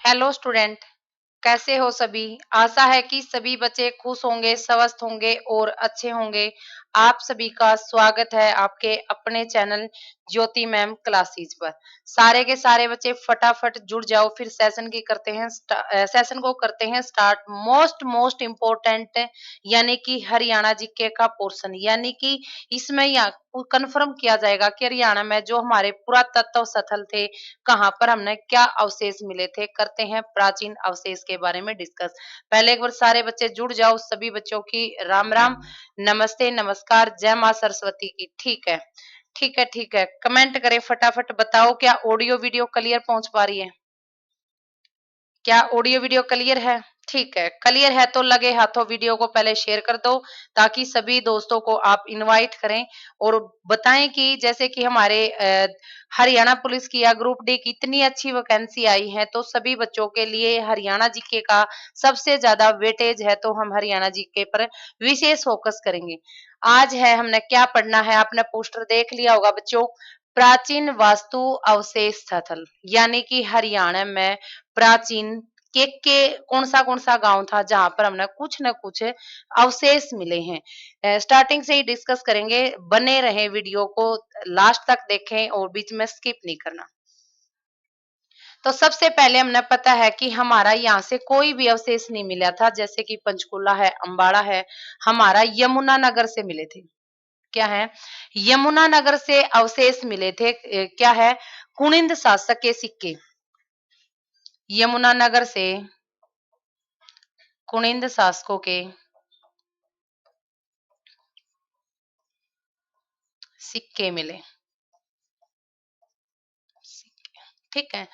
Hello student, कैसे हो सभी? आशा है कि सभी बच्चे खुश होंगे, स्वस्थ होंगे और अच्छे होंगे। आप सभी का स्वागत है आपके अपने चैनल ज्योति मैम क्लासेस पर। सारे के सारे बच्चे फटाफट जुड़ जाओ, फिर सेशन को करते हैं स्टार्ट। मोस्ट मोस्ट इम्पोर्टेंट यानी कि हरियाणा जीके का पोर्शन, यानी कि इसमें या कंफर्म किया जाएगा कि हरियाणा में जो हमारे पुरातत्व स्थल थे, कहाँ पर हमने क्या अवशेष मिले थे। करते हैं प्राचीन अवशेष के बारे में डिस्कस। पहले एक बार सारे बच्चे जुड़ जाओ। सभी बच्चों की राम राम, नमस्ते, नमस्कार, जय माँ सरस्वती की। ठीक है, ठीक है, ठीक है। कमेंट करें फटाफट, बताओ क्या ऑडियो वीडियो क्लियर पहुंच पा रही है? क्या ऑडियो वीडियो क्लियर है? ठीक है, क्लियर है तो लगे हाथों वीडियो को पहले शेयर कर दो, ताकि सभी दोस्तों को आप इनवाइट करें और बताएं कि जैसे कि हमारे हरियाणा पुलिस की या ग्रुप डी की इतनी अच्छी वैकेंसी आई है, तो सभी बच्चों के लिए हरियाणा जीके का सबसे ज्यादा वेटेज है, तो हम हरियाणा जीके पर विशेष फोकस करेंगे। आज है हमने क्या पढ़ना है, आपने पोस्टर देख लिया होगा बच्चों। प्राचीन वास्तु अवशेष स्थल, यानी कि हरियाणा में प्राचीन के कौन सा गांव था जहां पर हमने कुछ न कुछ अवशेष मिले हैं। स्टार्टिंग से ही डिस्कस करेंगे, बने रहे वीडियो को, लास्ट तक देखें और बीच में स्किप नहीं करना। तो सबसे पहले हमने पता है कि हमारा यहाँ से कोई भी अवशेष नहीं मिला था, जैसे कि पंचकुला है, अंबाड़ा है, हमारा यमुनानगर से मिले थे। क्या है? यमुनानगर से अवशेष मिले थे। क्या है? कुनिंद शासक के सिक्के। यमुनानगर से कुनिंद शासकों के सिक्के मिले। ठीक है,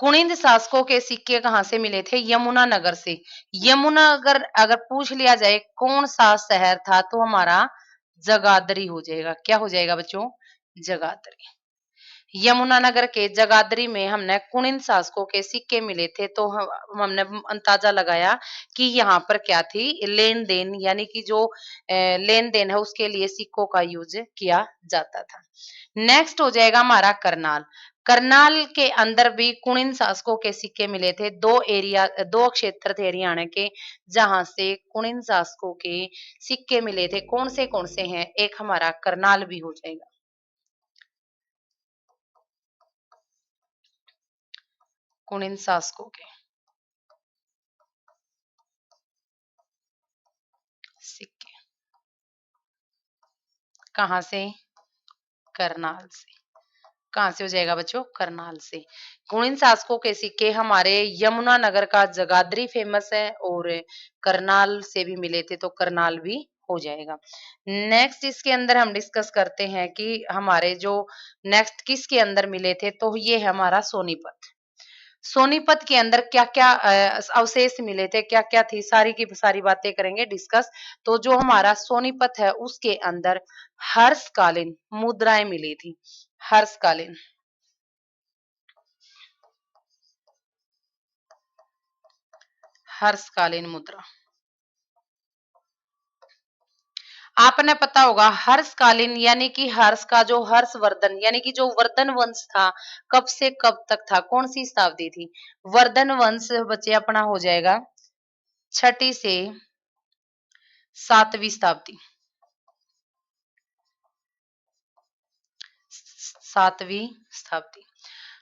कुनिंद शासकों के सिक्के कहाँ से मिले थे? यमुनानगर से। यमुना अगर अगर पूछ लिया जाए कौन सा शहर था, तो हमारा जगाधरी हो जाएगा। क्या हो जाएगा बच्चों? जगाधरी। यमुनानगर के जगाधरी में हमने कुनिंद शासकों के सिक्के मिले थे, तो हमने अंदाजा लगाया कि यहाँ पर क्या थी, लेन देन, यानी कि जो लेन देन है उसके लिए सिक्कों का यूज किया जाता था। नेक्स्ट हो जाएगा हमारा करनाल। करनाल के अंदर भी कुनिंद शासकों के सिक्के मिले थे। दो क्षेत्र थे हरियाणा के, जहां से कुनिंद शासकों के सिक्के मिले थे। कौन से हैं? एक हमारा करनाल भी हो जाएगा। कुनिंद शासकों के सिक्के कहाँ से? करनाल से। कहाँ से हो जाएगा बच्चों? करनाल से। कुनिंद शासकों के सिक्के हमारे यमुनानगर का जगाधरी फेमस है, और करनाल से भी मिले थे, तो करनाल भी हो जाएगा। नेक्स्ट इसके अंदर हम डिस्कस करते हैं कि हमारे जो नेक्स्ट किसके अंदर मिले थे, तो ये है हमारा सोनीपत। सोनीपत के अंदर क्या-क्या अवशेष मिले थे, क्या-क्या थी, सारी की सारी बातें करेंगे डिस्कस। तो जो हमारा सोनीपत है उसके अंदर हर्षकालीन मुद्राएं मिली थी। हर्षकालीन, हर्षकालीन मुद्रा। आपने पता होगा हर्षकालीन यानी कि हर्ष का जो हर्षवर्धन, यानी कि जो वर्धन वंश था, कब से कब तक था? कौन सी शताब्दी थी? वर्धन वंश बच्चे अपना हो जाएगा छठी से सातवीं शताब्दी। सातवीं शताब्दी।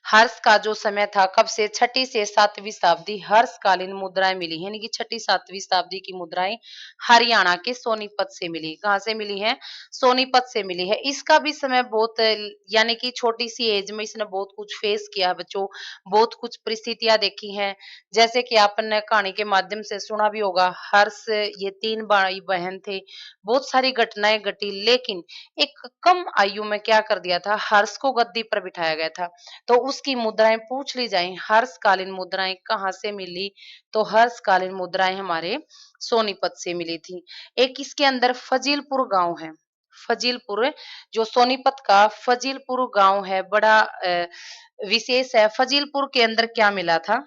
हर्ष का जो समय था, कब से? छठी से सातवीं शताब्दी हर्षकालीन मुद्राएं मिली है, यानी कि छठी सातवीं शताब्दी की मुद्राएं हरियाणा के सोनीपत से मिली। कहाँ से मिली है? सोनीपत से मिली है। इसका भी समय बहुत, यानी कि छोटी सी एज में इसने बहुत कुछ फेस किया है बच्चों, बहुत कुछ परिस्थितियां देखी हैं। जैसे कि आपने कहानी के माध्यम से सुना भी होगा, हर्ष ये तीन भाई बहन थे, बहुत सारी घटनाएं घटी, लेकिन एक कम आयु में क्या कर दिया था, हर्ष को गद्दी पर बिठाया गया था। तो उसकी मुद्राएं पूछ ली जाए, हर्षकालीन मुद्राएं कहाँ से मिली, तो हर्षकालीन मुद्राएं हमारे सोनीपत से मिली थी। एक इसके अंदर फजीलपुर गांव है। फजीलपुर, जो सोनीपत का फजीलपुर गांव है, बड़ा विशेष है। फजीलपुर के अंदर क्या मिला था?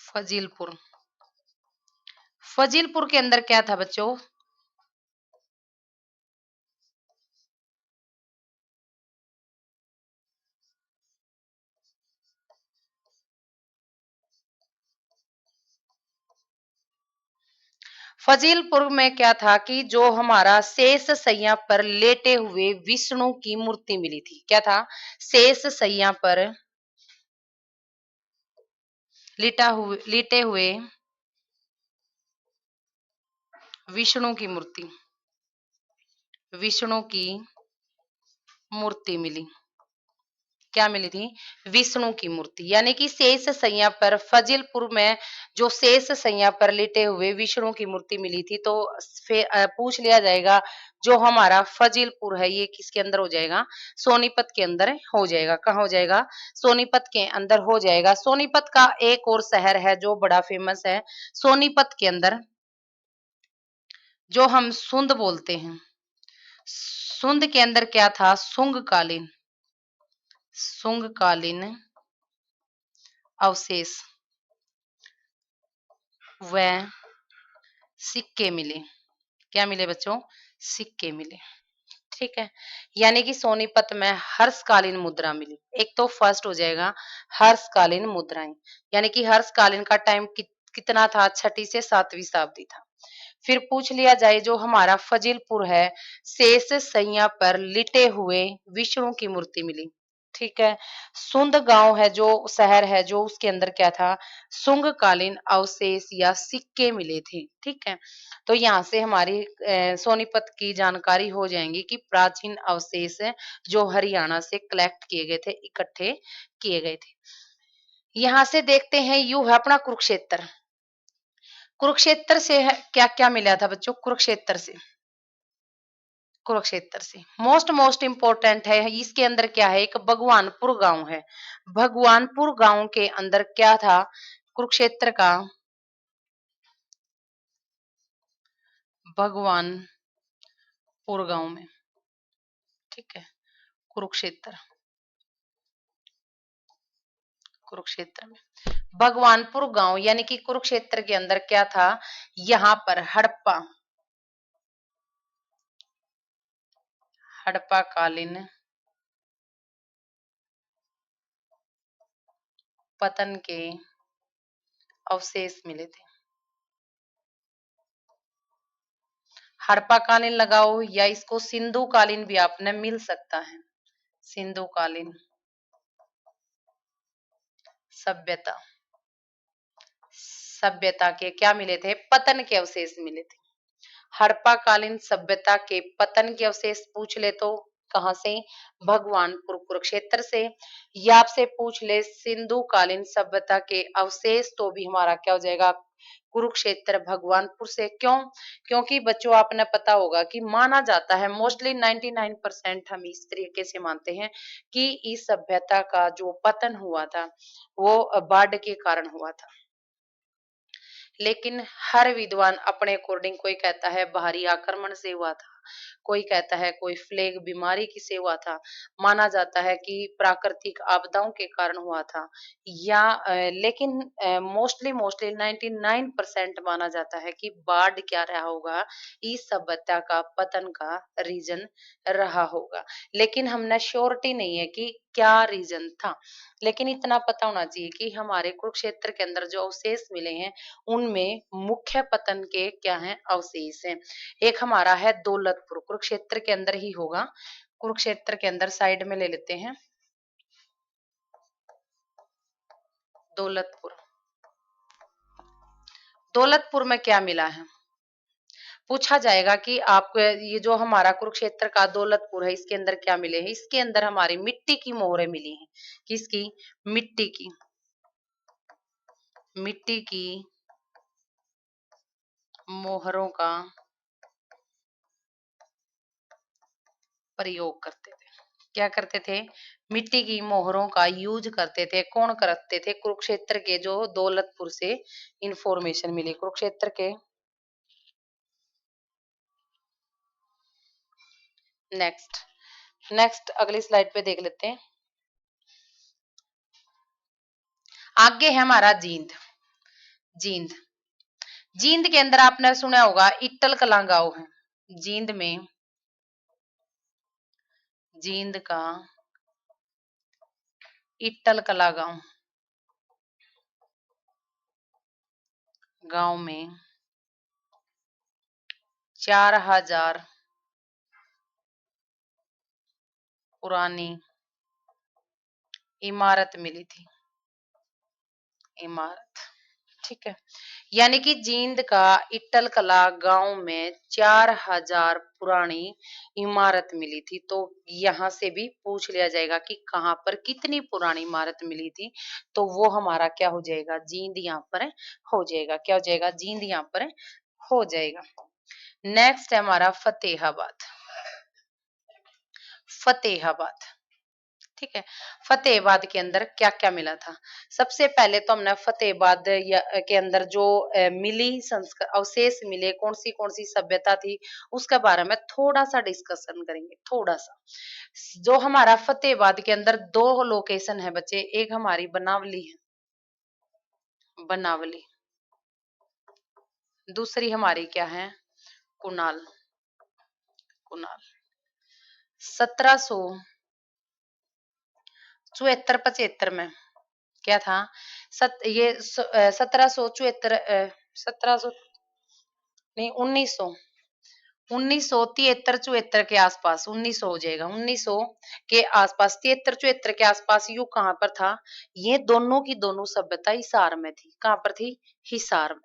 फजीलपुर। फजीलपुर के अंदर क्या था बच्चों? फजीलपुर में क्या था कि जो हमारा शेष सैया पर लेटे हुए विष्णु की मूर्ति मिली थी। क्या था? शेष सैया पर लेटे हुए विष्णु की मूर्ति, विष्णु की मूर्ति मिली। क्या मिली थी? विष्णु की मूर्ति। यानी कि शेष सैया पर फजीलपुर में जो शेष सैया पर लेटे हुए विष्णु की मूर्ति मिली थी, तो फिर पूछ लिया जाएगा जो हमारा फजीलपुर है ये किसके अंदर हो जाएगा? सोनीपत के अंदर हो जाएगा। कहाँ हो जाएगा? सोनीपत के अंदर हो जाएगा। सोनीपत का एक और शहर है जो बड़ा फेमस है। सोनीपत के अंदर जो हम सुंद बोलते हैं, सुंद के अंदर क्या था? शुंगकालीन, शुंगकालीन अवशेष व सिक्के मिले। क्या मिले बच्चों? सिक्के मिले। ठीक है। यानी कि सोनीपत में हर्षकालीन मुद्रा मिली। एक तो फर्स्ट हो जाएगा हर्षकालीन मुद्राएं, यानी कि हर्षकालीन का टाइम कितना था? 6ठी से 7वीं शताब्दी था। फिर पूछ लिया जाए जो हमारा फजीलपुर है, शेष सैया पर लिटे हुए विष्णु की मूर्ति मिली। ठीक है। सुंद गांव है जो शहर है जो उसके अंदर क्या था? शुंगकालीन अवशेष या सिक्के मिले थे। ठीक है। तो यहाँ से हमारी सोनीपत की जानकारी हो जाएंगी कि प्राचीन अवशेष जो हरियाणा से कलेक्ट किए गए थे, इकट्ठे किए गए थे। यहाँ से देखते हैं यू है अपना कुरुक्षेत्र। कुरुक्षेत्र से क्या क्या मिला था बच्चों? कुरुक्षेत्र से, कुरुक्षेत्र से मोस्ट इंपोर्टेंट है। इसके अंदर क्या है? एक भगवानपुर गांव है। भगवानपुर गांव के अंदर क्या था? कुरुक्षेत्र का भगवानपुर गांव में। ठीक है। कुरुक्षेत्र, कुरुक्षेत्र में भगवानपुर गांव यानी कि कुरुक्षेत्र के अंदर क्या था? यहाँ पर हड़प्पा, हड़प्पा कालीन पतन के अवशेष मिले थे। हड़प्पा कालीन लगाओ या इसको सिंधु कालीन भी आपने मिल सकता है। सिंधु कालीन सभ्यता, सभ्यता के क्या मिले थे? पतन के अवशेष मिले थे। हड़प्पा कालीन सभ्यता के पतन के अवशेष पूछ ले तो कहां से? भगवानपुर कुरुक्षेत्र से। या आपसे पूछ ले सिंधु कालीन सभ्यता के अवशेष तो भी हमारा क्या हो जाएगा? कुरुक्षेत्र भगवानपुर से। क्यों? क्योंकि बच्चों आपने पता होगा कि माना जाता है मोस्टली 99% हम इस तरीके से मानते हैं कि इस सभ्यता का जो पतन हुआ था वो बाढ़ के कारण हुआ था। लेकिन हर विद्वान अपने अकॉर्डिंग, कोई कहता है बाहरी आक्रमण से हुआ था, कोई कहता है कोई प्लेग बीमारी की से हुआ था, माना जाता है कि प्राकृतिक आपदाओं के कारण हुआ था, या लेकिन मोस्टली मोस्टली 99% माना जाता है कि बाढ़ क्या रहा होगा, इस सभ्यता का पतन का रीजन रहा होगा। लेकिन हमने श्योरिटी नहीं है कि क्या रीजन था। लेकिन इतना पता होना चाहिए कि हमारे कुरुक्षेत्र के अंदर जो अवशेष मिले हैं उनमें मुख्य पतन के क्या हैं? अवशेष हैं। एक हमारा है दौलतपुर, कुरुक्षेत्र के अंदर ही होगा। कुरुक्षेत्र के अंदर साइड में ले लेते हैं दौलतपुर। दौलतपुर में क्या मिला है? पूछा जाएगा कि आपको ये जो हमारा कुरुक्षेत्र का दौलतपुर है इसके अंदर क्या मिले हैं? इसके अंदर हमारी मिट्टी की मोहरें मिली हैं। किसकी? मिट्टी की, मिट्टी की मोहरों का प्रयोग करते थे। क्या करते थे? मिट्टी की मोहरों का यूज करते थे। कौन करते थे? कुरुक्षेत्र के जो दौलतपुर से इंफॉर्मेशन मिली कुरुक्षेत्र के। नेक्स्ट, नेक्स्ट अगली स्लाइड पे देख लेते हैं। आगे है हमारा जींद। जींद। जींद के अंदर आपने सुना होगा इट्टल कलां गांव है। जींद में, जींद का इट्टल कला गांव, गांव में 4000 पुरानी इमारत मिली थी। इमारत, ठीक है। यानी कि जींद का इट्टल कला गांव में 4000 पुरानी इमारत मिली थी। तो यहाँ से भी पूछ लिया जाएगा कि कहाँ पर कितनी पुरानी इमारत मिली थी, तो वो हमारा क्या हो जाएगा, जींद यहाँ पर हो जाएगा। क्या हो जाएगा, जींद यहाँ पर हो जाएगा। नेक्स्ट है हमारा फतेहाबाद। फतेहाबाद, ठीक है। फतेहाबाद के अंदर क्या क्या मिला था? सबसे पहले तो हमने फतेहाबाद के अंदर जो मिली संस्कृत अवशेष मिले, कौन सी सभ्यता थी, उसके बारे में थोड़ा सा डिस्कशन करेंगे। थोड़ा सा, जो हमारा फतेहाबाद के अंदर दो लोकेशन है बच्चे, एक हमारी बनावली है, बनावली, दूसरी हमारी क्या है, कुनाल। कुनाल 1774-75 में क्या था, ये 1774, 1700 नहीं, 1973-74 के आसपास, 1900 हो जाएगा, 1900 के आसपास, 73-74 के आसपास यू कहां पर था, ये दोनों की दोनों सभ्यता हिसार में थी। कहां पर थी, हिसार में।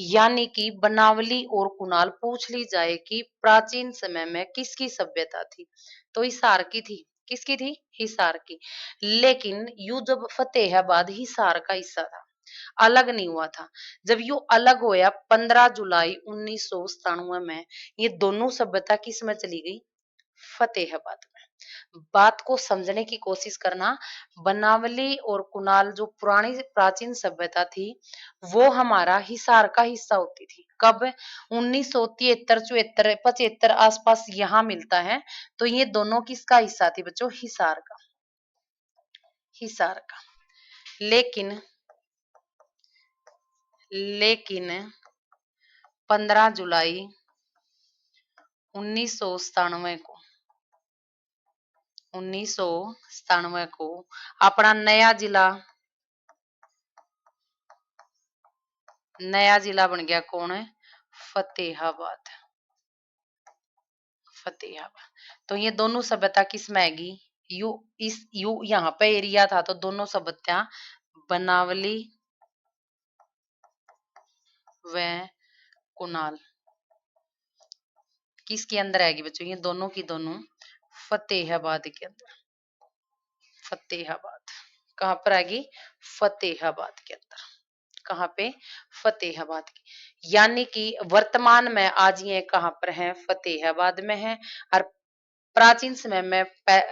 यानी कि बनावली और कुणाल पूछ ली जाए कि प्राचीन समय में किसकी सभ्यता थी, तो हिसार की थी। किसकी थी, हिसार की। लेकिन यू जब फतेहाबाद हिसार का हिस्सा था, अलग नहीं हुआ था। जब यू अलग होया 15 जुलाई 1997 में, ये दोनों सभ्यता किस में चली गई, फतेहाबाद में। बात को समझने की कोशिश करना। बनावली और कुणाल जो पुरानी प्राचीन सभ्यता थी, वो हमारा हिसार का हिस्सा होती थी। कब, 1973-74-75 आसपास यहाँ मिलता है। तो ये दोनों किसका हिस्सा थी बच्चों, हिसार का, हिसार का। लेकिन 15 जुलाई 1997 को, 1997 को अपना नया जिला बन गया, कौन है, फतेहाबाद। फतेहाबाद। तो ये दोनों सभ्यता किस में आएगी, यू यहाँ पे एरिया था, तो दोनों सभ्यता बनावली व कुणाल किसके अंदर आएगी बच्चों, ये दोनों की दोनों फतेहाबाद के अंदर। फतेहाबाद कहां पर आएगी, फतेहाबाद के अंदर। कहां पे, फतेहाबाद की। यानी कि वर्तमान में आज ये कहां पर है, फतेहाबाद में है। और प्राचीन समय में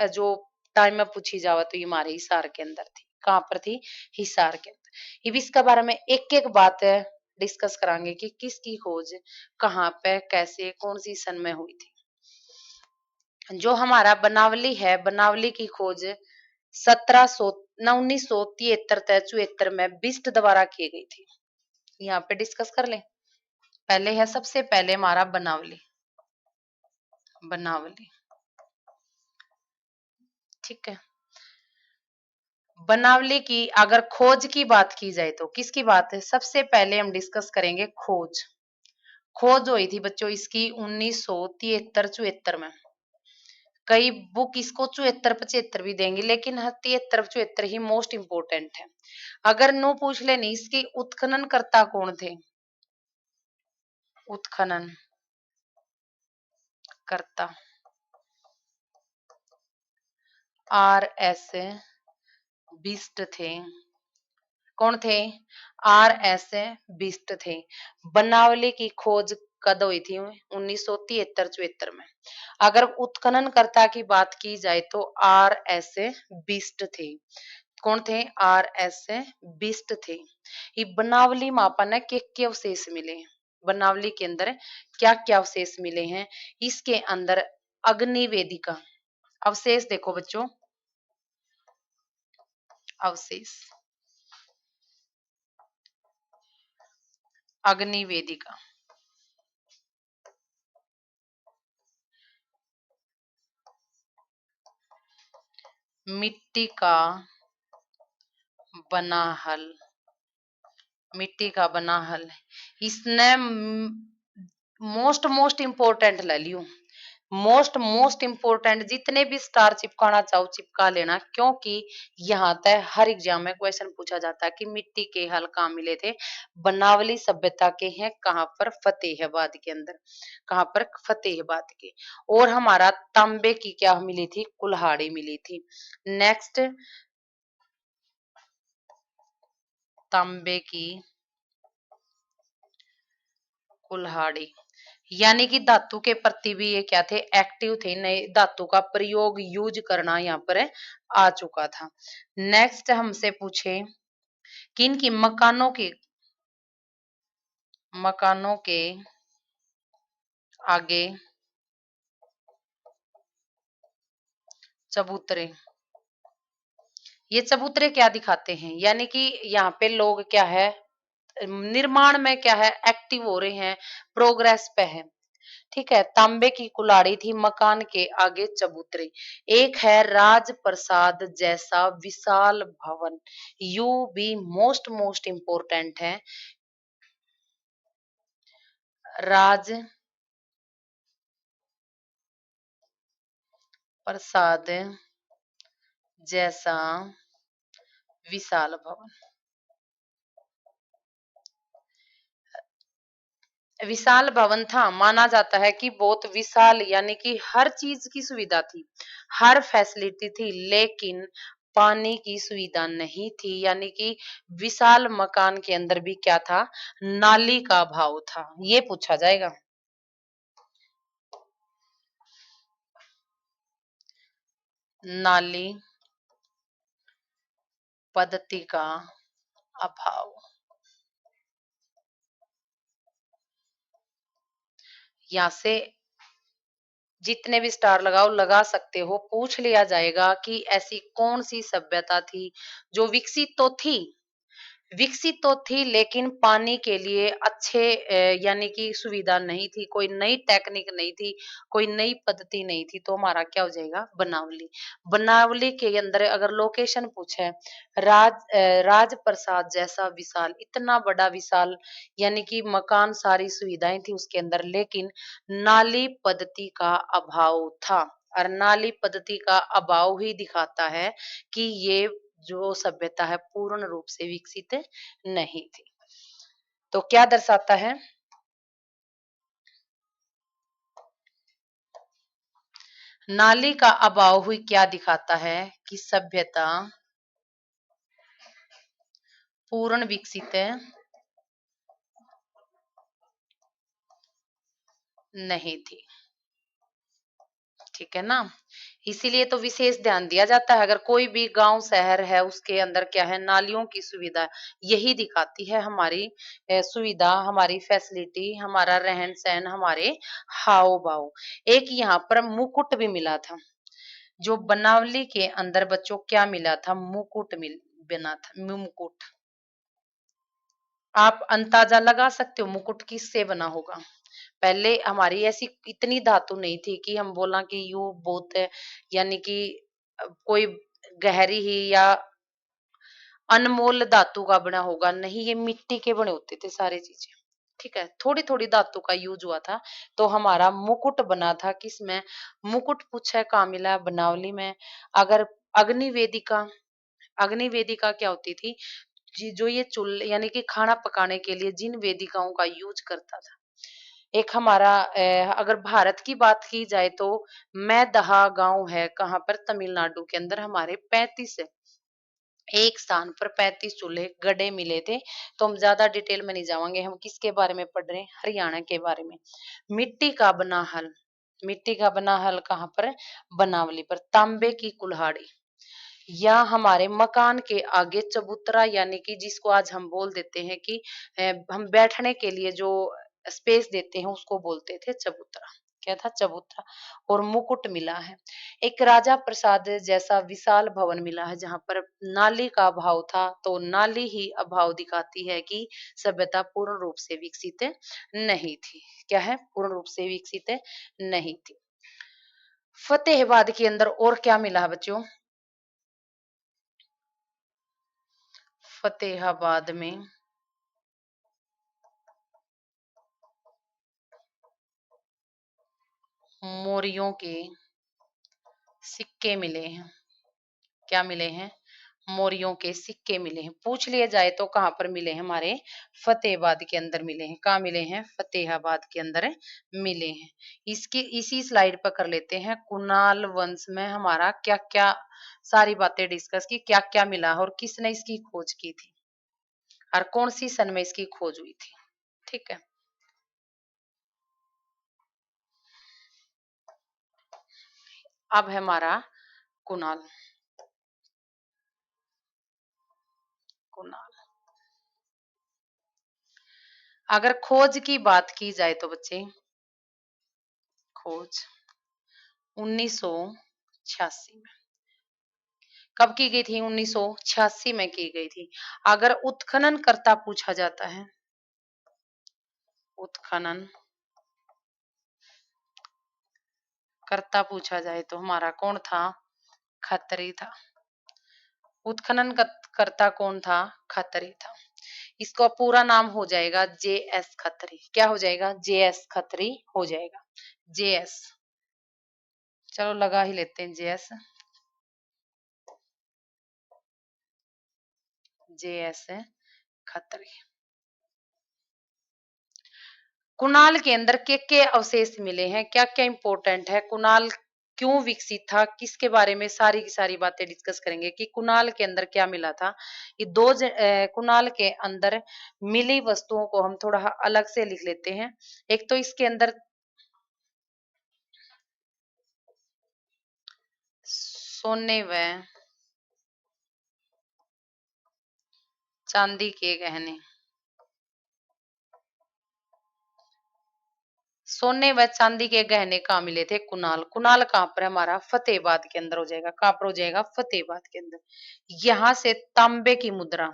जो टाइम में पूछी जावे तो ये हमारे हिसार के अंदर थी। कहां पर थी, हिसार के अंदर। अब इसके बारे में एक एक बात डिस्कस करांगे कि किसकी खोज कहां पे, कैसे, कौन सी सन में हुई थी। जो हमारा बनावली है, बनावली की खोज 1973-74 में बिस्ट द्वारा की गई थी। यहाँ पे डिस्कस कर ले। पहले है, सबसे पहले हमारा बनावली, बनावली, ठीक है। बनावली की अगर खोज की बात की जाए तो किसकी बात है, सबसे पहले हम डिस्कस करेंगे खोज। खोज हुई थी बच्चों इसकी 1973-74 में। कई बुक इसको 74-75 भी देंगी, लेकिन 73-74 ही मोस्ट इंपोर्टेंट है। अगर नो पूछ लेनी इसकी उत्खनन करता कौन थे, उत्खनन करता RS बिस्ट थे। कौन थे, RS बिस्ट थे। बनावली की खोज कद हुई थी, 1973-74 में। अगर उत्खननकर्ता की बात की जाए तो RS बिस्ट थे। कौन थे, RS बिस्ट थे। ये बनावली मापन है के अवशेष मिले हैं, बनावली के अंदर क्या क्या अवशेष मिले हैं। इसके अंदर अग्नि वेदिका अवशेष, देखो बच्चों, अवशेष अग्नि वेदिका। मिट्टी का बना हल, मिट्टी का बना हल। इसने मोस्ट मोस्ट इम्पोर्टेंट ले लियो, मोस्ट मोस्ट इम्पोर्टेंट जितने भी स्टार चिपकाना चाहो चिपका लेना, क्योंकि यहाँ तक हर एग्जाम में क्वेश्चन पूछा जाता है कि मिट्टी के हल कहाँ मिले थे। बनावली सभ्यता के हैं, कहाँ पर? फतेहाबाद के अंदर। कहाँ पर? फतेहाबाद के। और हमारा तांबे की क्या मिली थी? कुल्हाड़ी मिली थी। नेक्स्ट, तांबे की कुल्हाड़ी, यानी कि धातु के प्रति भी ये क्या थे? एक्टिव थे, नए धातु का प्रयोग यूज करना यहाँ पर आ चुका था। नेक्स्ट हमसे पूछे किन की मकानों के आगे चबूतरे। ये चबूतरे क्या दिखाते हैं? यानी कि यहाँ पे लोग क्या है, निर्माण में क्या है, एक्टिव हो रहे हैं, प्रोग्रेस पे है। ठीक है। तांबे की कुल्हाड़ी थी, मकान के आगे चबूतरे। एक है राजप्रसाद जैसा विशाल भवन, यू भी मोस्ट मोस्ट इंपोर्टेंट है। राज प्रसाद जैसा विशाल भवन। विशाल भवन था, माना जाता है कि बहुत विशाल, यानी कि हर चीज की सुविधा थी, हर फैसिलिटी थी, लेकिन पानी की सुविधा नहीं थी। यानी कि विशाल मकान के अंदर भी क्या था? नाली का अभाव था। ये पूछा जाएगा। नाली पद्धति का अभाव। यहाँ से जितने भी स्टार लगाओ लगा सकते हो। पूछ लिया जाएगा कि ऐसी कौन सी सभ्यता थी जो विकसित तो थी लेकिन पानी के लिए अच्छे यानी कि सुविधा नहीं थी, कोई नई टेक्निक नहीं थी, कोई नई पद्धति नहीं थी। तो हमारा क्या हो जाएगा? बनावली। बनावली के अंदर अगर लोकेशन पूछे, राजप्रसाद जैसा विशाल, इतना बड़ा विशाल, यानी कि मकान सारी सुविधाएं थी उसके अंदर, लेकिन नाली पद्धति का अभाव था। और नाली पद्धति का अभाव ही दिखाता है कि ये जो सभ्यता है पूर्ण रूप से विकसित नहीं थी। तो क्या दर्शाता है? नाली का अभाव हुई क्या दिखाता है? कि सभ्यता पूर्ण विकसित नहीं थी। ठीक है ना? इसीलिए तो विशेष ध्यान दिया जाता है। अगर कोई भी गांव शहर है उसके अंदर क्या है? नालियों की सुविधा, यही दिखाती है हमारी सुविधा, हमारी फैसिलिटी, हमारा रहन सहन, हमारे हाव भाव। एक यहाँ पर मुकुट भी मिला था, जो बनावली के अंदर बच्चों क्या मिला था? मुकुट बना था, मुकुट। आप अंदाजा लगा सकते हो मुकुट किससे बना होगा? पहले हमारी ऐसी इतनी धातु नहीं थी कि हम बोला कि यू बहुत है, यानी कि कोई गहरी ही या अनमोल धातु का बना होगा, नहीं, ये मिट्टी के बने होते थे सारी चीजें। ठीक है, थोड़ी थोड़ी धातु का यूज हुआ था। तो हमारा मुकुट बना था किसमें? मुकुट पूछा है कहाँ मिला? बनावली में। अगर अग्नि वेदिका, अग्नि वेदिका क्या होती थी? जो ये चूल्हे यानी कि खाना पकाने के लिए जिन वेदिकाओं का यूज करता था। एक हमारा अगर भारत की बात की जाए तो मैदहा गांव है, कहाँ पर? तमिलनाडु के अंदर। हमारे 35 एक स्थान पर 35 चूल्हे गड़े मिले थे। तो हम ज्यादा डिटेल में नहीं जाएंगे, हम किसके बारे में पढ़ रहे हैं? हरियाणा के बारे में। मिट्टी का बना हल, मिट्टी का बना हल कहाँ पर? बनावली पर। तांबे की कुल्हाड़ी, या हमारे मकान के आगे चबूतरा, यानी कि जिसको आज हम बोल देते हैं कि हम बैठने के लिए जो स्पेस देते हैं उसको बोलते थे चबूतरा। क्या था, चबूतरा और मुकुट मिला है। एक राजा प्रसाद जैसा विशाल भवन मिला है जहां पर नाली का अभाव था, तो नाली ही अभाव दिखाती है कि सभ्यता पूर्ण रूप से विकसित नहीं थी। क्या है, पूर्ण रूप से विकसित नहीं थी। फतेहाबाद के अंदर और क्या मिला है बच्चों, फतेहाबाद में मौर्यों के सिक्के मिले हैं। क्या मिले हैं, मौर्यों के सिक्के मिले हैं। पूछ लिया जाए तो कहां पर मिले हैं, हमारे फतेहाबाद के अंदर मिले हैं। कहाँ मिले हैं, फतेहाबाद के अंदर मिले हैं। इसकी इसी स्लाइड पर कर लेते हैं, कुणाल वंश में हमारा क्या क्या सारी बातें डिस्कस की, क्या क्या मिला और किसने इसकी खोज की थी और कौन सी सन में इसकी खोज हुई थी। ठीक है, अब है हमारा कुणाल। कुणाल, अगर खोज की बात की जाए तो बच्चे, खोज 1986 में, कब की गई थी, 1986 में की गई थी। अगर उत्खनन करता पूछा जाता है, उत्खनन करता पूछा जाए तो हमारा कौन था, खत्री था। उत्खनन करता कौन था, खत्री था। इसका पूरा नाम हो जाएगा JS खत्री। क्या हो जाएगा, JS खत्री हो जाएगा। JS, चलो लगा ही लेते हैं JS, JS खत्री। कुणाल के अंदर के अवशेष मिले हैं, क्या क्या इंपॉर्टेंट है, कुणाल क्यों विकसित था, किसके बारे में सारी की सारी बातें डिस्कस करेंगे कि कुणाल के अंदर क्या मिला था। ये कुणाल के अंदर मिली वस्तुओं को हम थोड़ा अलग से लिख लेते हैं। एक तो इसके अंदर सोने व चांदी के गहने, सोने व चांदी के गहने कहाँ मिले थे, कुणाल। कुणाल कहाँ पर, हमारा फतेहाबाद के अंदर हो जाएगा। कहाँ पर हो जाएगा, फतेहाबाद के अंदर। यहां से तांबे की मुद्रा,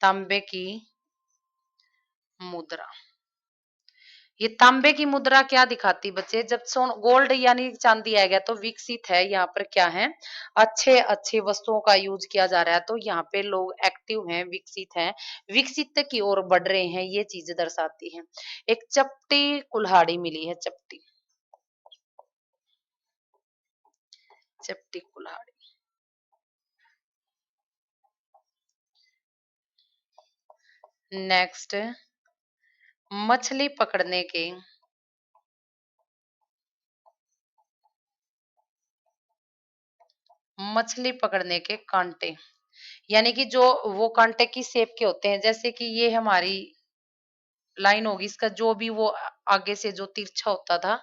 तांबे की मुद्रा, ये तांबे की मुद्रा क्या दिखाती बच्चे, जब सोन गोल्ड यानी चांदी आ गया तो विकसित है। यहाँ पर क्या है, अच्छे अच्छे वस्तुओं का यूज किया जा रहा है, तो यहाँ पे लोग एक्टिव हैं, विकसित हैं, विकसित की ओर बढ़ रहे हैं, ये चीज दर्शाती है। एक चपटी कुल्हाड़ी मिली है, चपटी, चपटी कुल्हाड़ी। नेक्स्ट, मछली पकड़ने के, मछली पकड़ने के कांटे, यानी कि जो वो कांटे की शेप के होते हैं, जैसे कि ये हमारी लाइन होगी, इसका जो भी वो आगे से जो तिरछा होता था,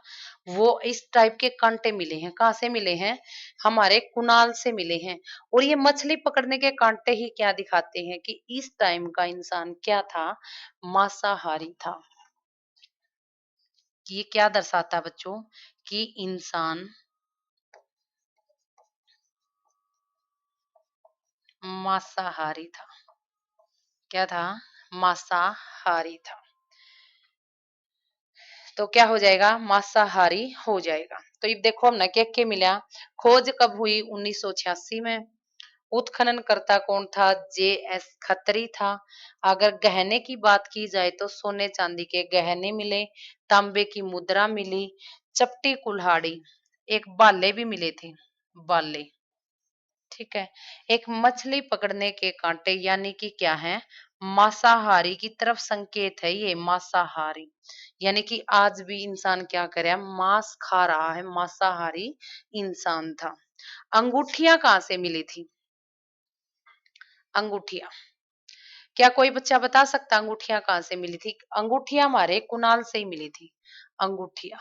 वो इस टाइप के कांटे मिले हैं। कहाँ से मिले हैं, हमारे कुणाल से मिले हैं। और ये मछली पकड़ने के कांटे ही क्या दिखाते हैं कि इस टाइम का इंसान क्या था, मांसाहारी था। ये क्या दर्शाता है बच्चों, कि इंसान मांसाहारी था। क्या था, मांसाहारी था। तो क्या हो जाएगा, मांसाहारी हो जाएगा। तो ये देखो हमने क्या मिला, खोज कब हुई, 1986 में। उत्खनन करता कौन था, JS खत्री था। अगर गहने की बात की जाए तो सोने चांदी के गहने मिले, तांबे की मुद्रा मिली, चपटी कुल्हाड़ी, एक बाले भी मिले थे, बाले। ठीक है, एक मछली पकड़ने के कांटे, यानी कि क्या है, मांसाहारी की तरफ संकेत है ये, मांसाहारी। यानी कि आज भी इंसान क्या करे, मांस खा रहा है, मांसाहारी इंसान था। अंगूठियां कहाँ से मिली थी, अंगूठियां, क्या कोई बच्चा बता सकता अंगूठियां कहाँ से मिली थी। अंगूठियां हमारे कुणाल से ही मिली थी। अंगूठियां,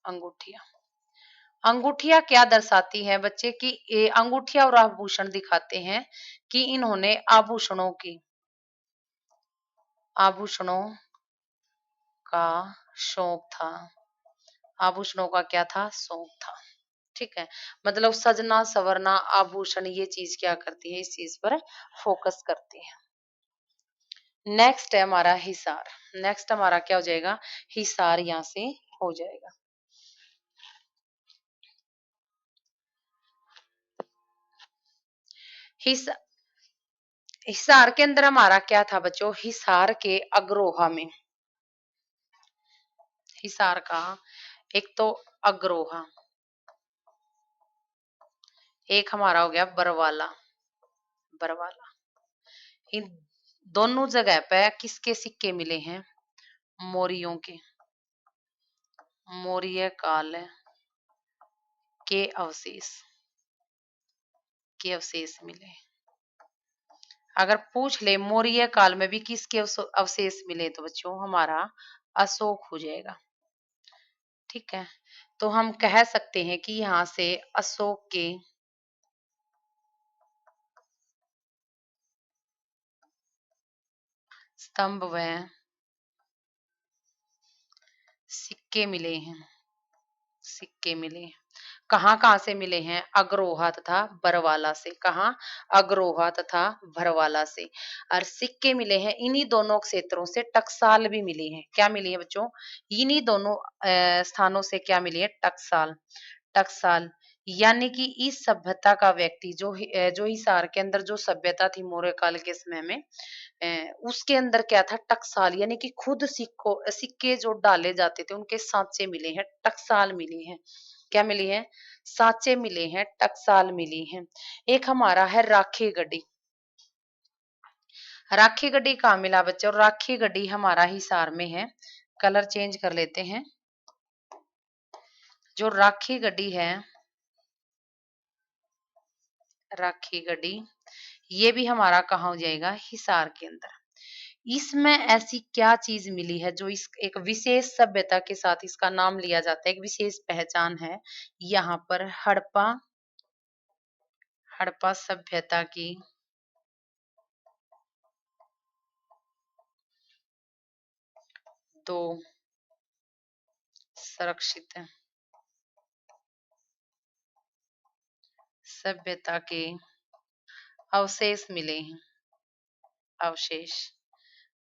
अंगूठियां, अंगूठियां क्या दर्शाती है बच्चे की, अंगूठियां और आभूषण दिखाते हैं कि इन्होंने आभूषणों की, आभूषणों का शौक था। आभूषणों का क्या था? शौक था। ठीक है, मतलब सजना संवरना आभूषण ये चीज क्या करती है? इस चीज पर फोकस करती है। नेक्स्ट है हमारा हिसार। नेक्स्ट हमारा क्या हो जाएगा? हिसार यहाँ से हो जाएगा। हिस हिसार के अंदर हमारा क्या था बच्चों? हिसार के अग्रोहा में, हिसार का एक तो अग्रोहा, एक हमारा हो गया बरवाला। बरवाला, इन दोनों जगह पे किसके सिक्के मिले हैं? मौर्यों के, मौर्य काल के अवशेष, के अवशेष मिले। अगर पूछ ले मौर्य काल में भी किसके अवशेष मिले तो बच्चों हमारा अशोक हो जाएगा। ठीक है, तो हम कह सकते हैं कि यहाँ से अशोक के स्तंभ व सिक्के मिले हैं। सिक्के मिले हैं। कहाँ कहाँ से मिले हैं? अग्रोहा तथा बरवाला से। कहाँ? अग्रोहा तथा भरवाला से। और सिक्के मिले हैं इन्हीं दोनों क्षेत्रों से। टकसाल भी मिली है। क्या मिली है बच्चों? इन्हीं दोनों स्थानों से क्या मिली है? टकसाल। टकसाल यानी कि इस सभ्यता का व्यक्ति जो हिसार के अंदर जो सभ्यता थी मौर्य काल के समय में, उसके अंदर क्या था? टकसाल यानी कि खुद सिक्के जो डाले जाते थे उनके सांचे मिले हैं, टकसाल मिली है। क्या मिली है? सांचे मिले हैं, टकसाल मिली है। एक हमारा है राखी गढ़ी। राखी गढ़ी कहाँ मिला बच्चों? राखी गढ़ी हमारा हिसार में है। कलर चेंज कर लेते हैं। जो राखी गढ़ी है, राखी गढ़ी ये भी हमारा कहाँ हो जाएगा? हिसार के अंदर। इसमें ऐसी क्या चीज मिली है जो इस एक विशेष सभ्यता के साथ इसका नाम लिया जाता है? एक विशेष पहचान है यहाँ पर। हड़प्पा, हड़प्पा सभ्यता की दो संरक्षित सभ्यता के अवशेष मिले हैं। अवशेष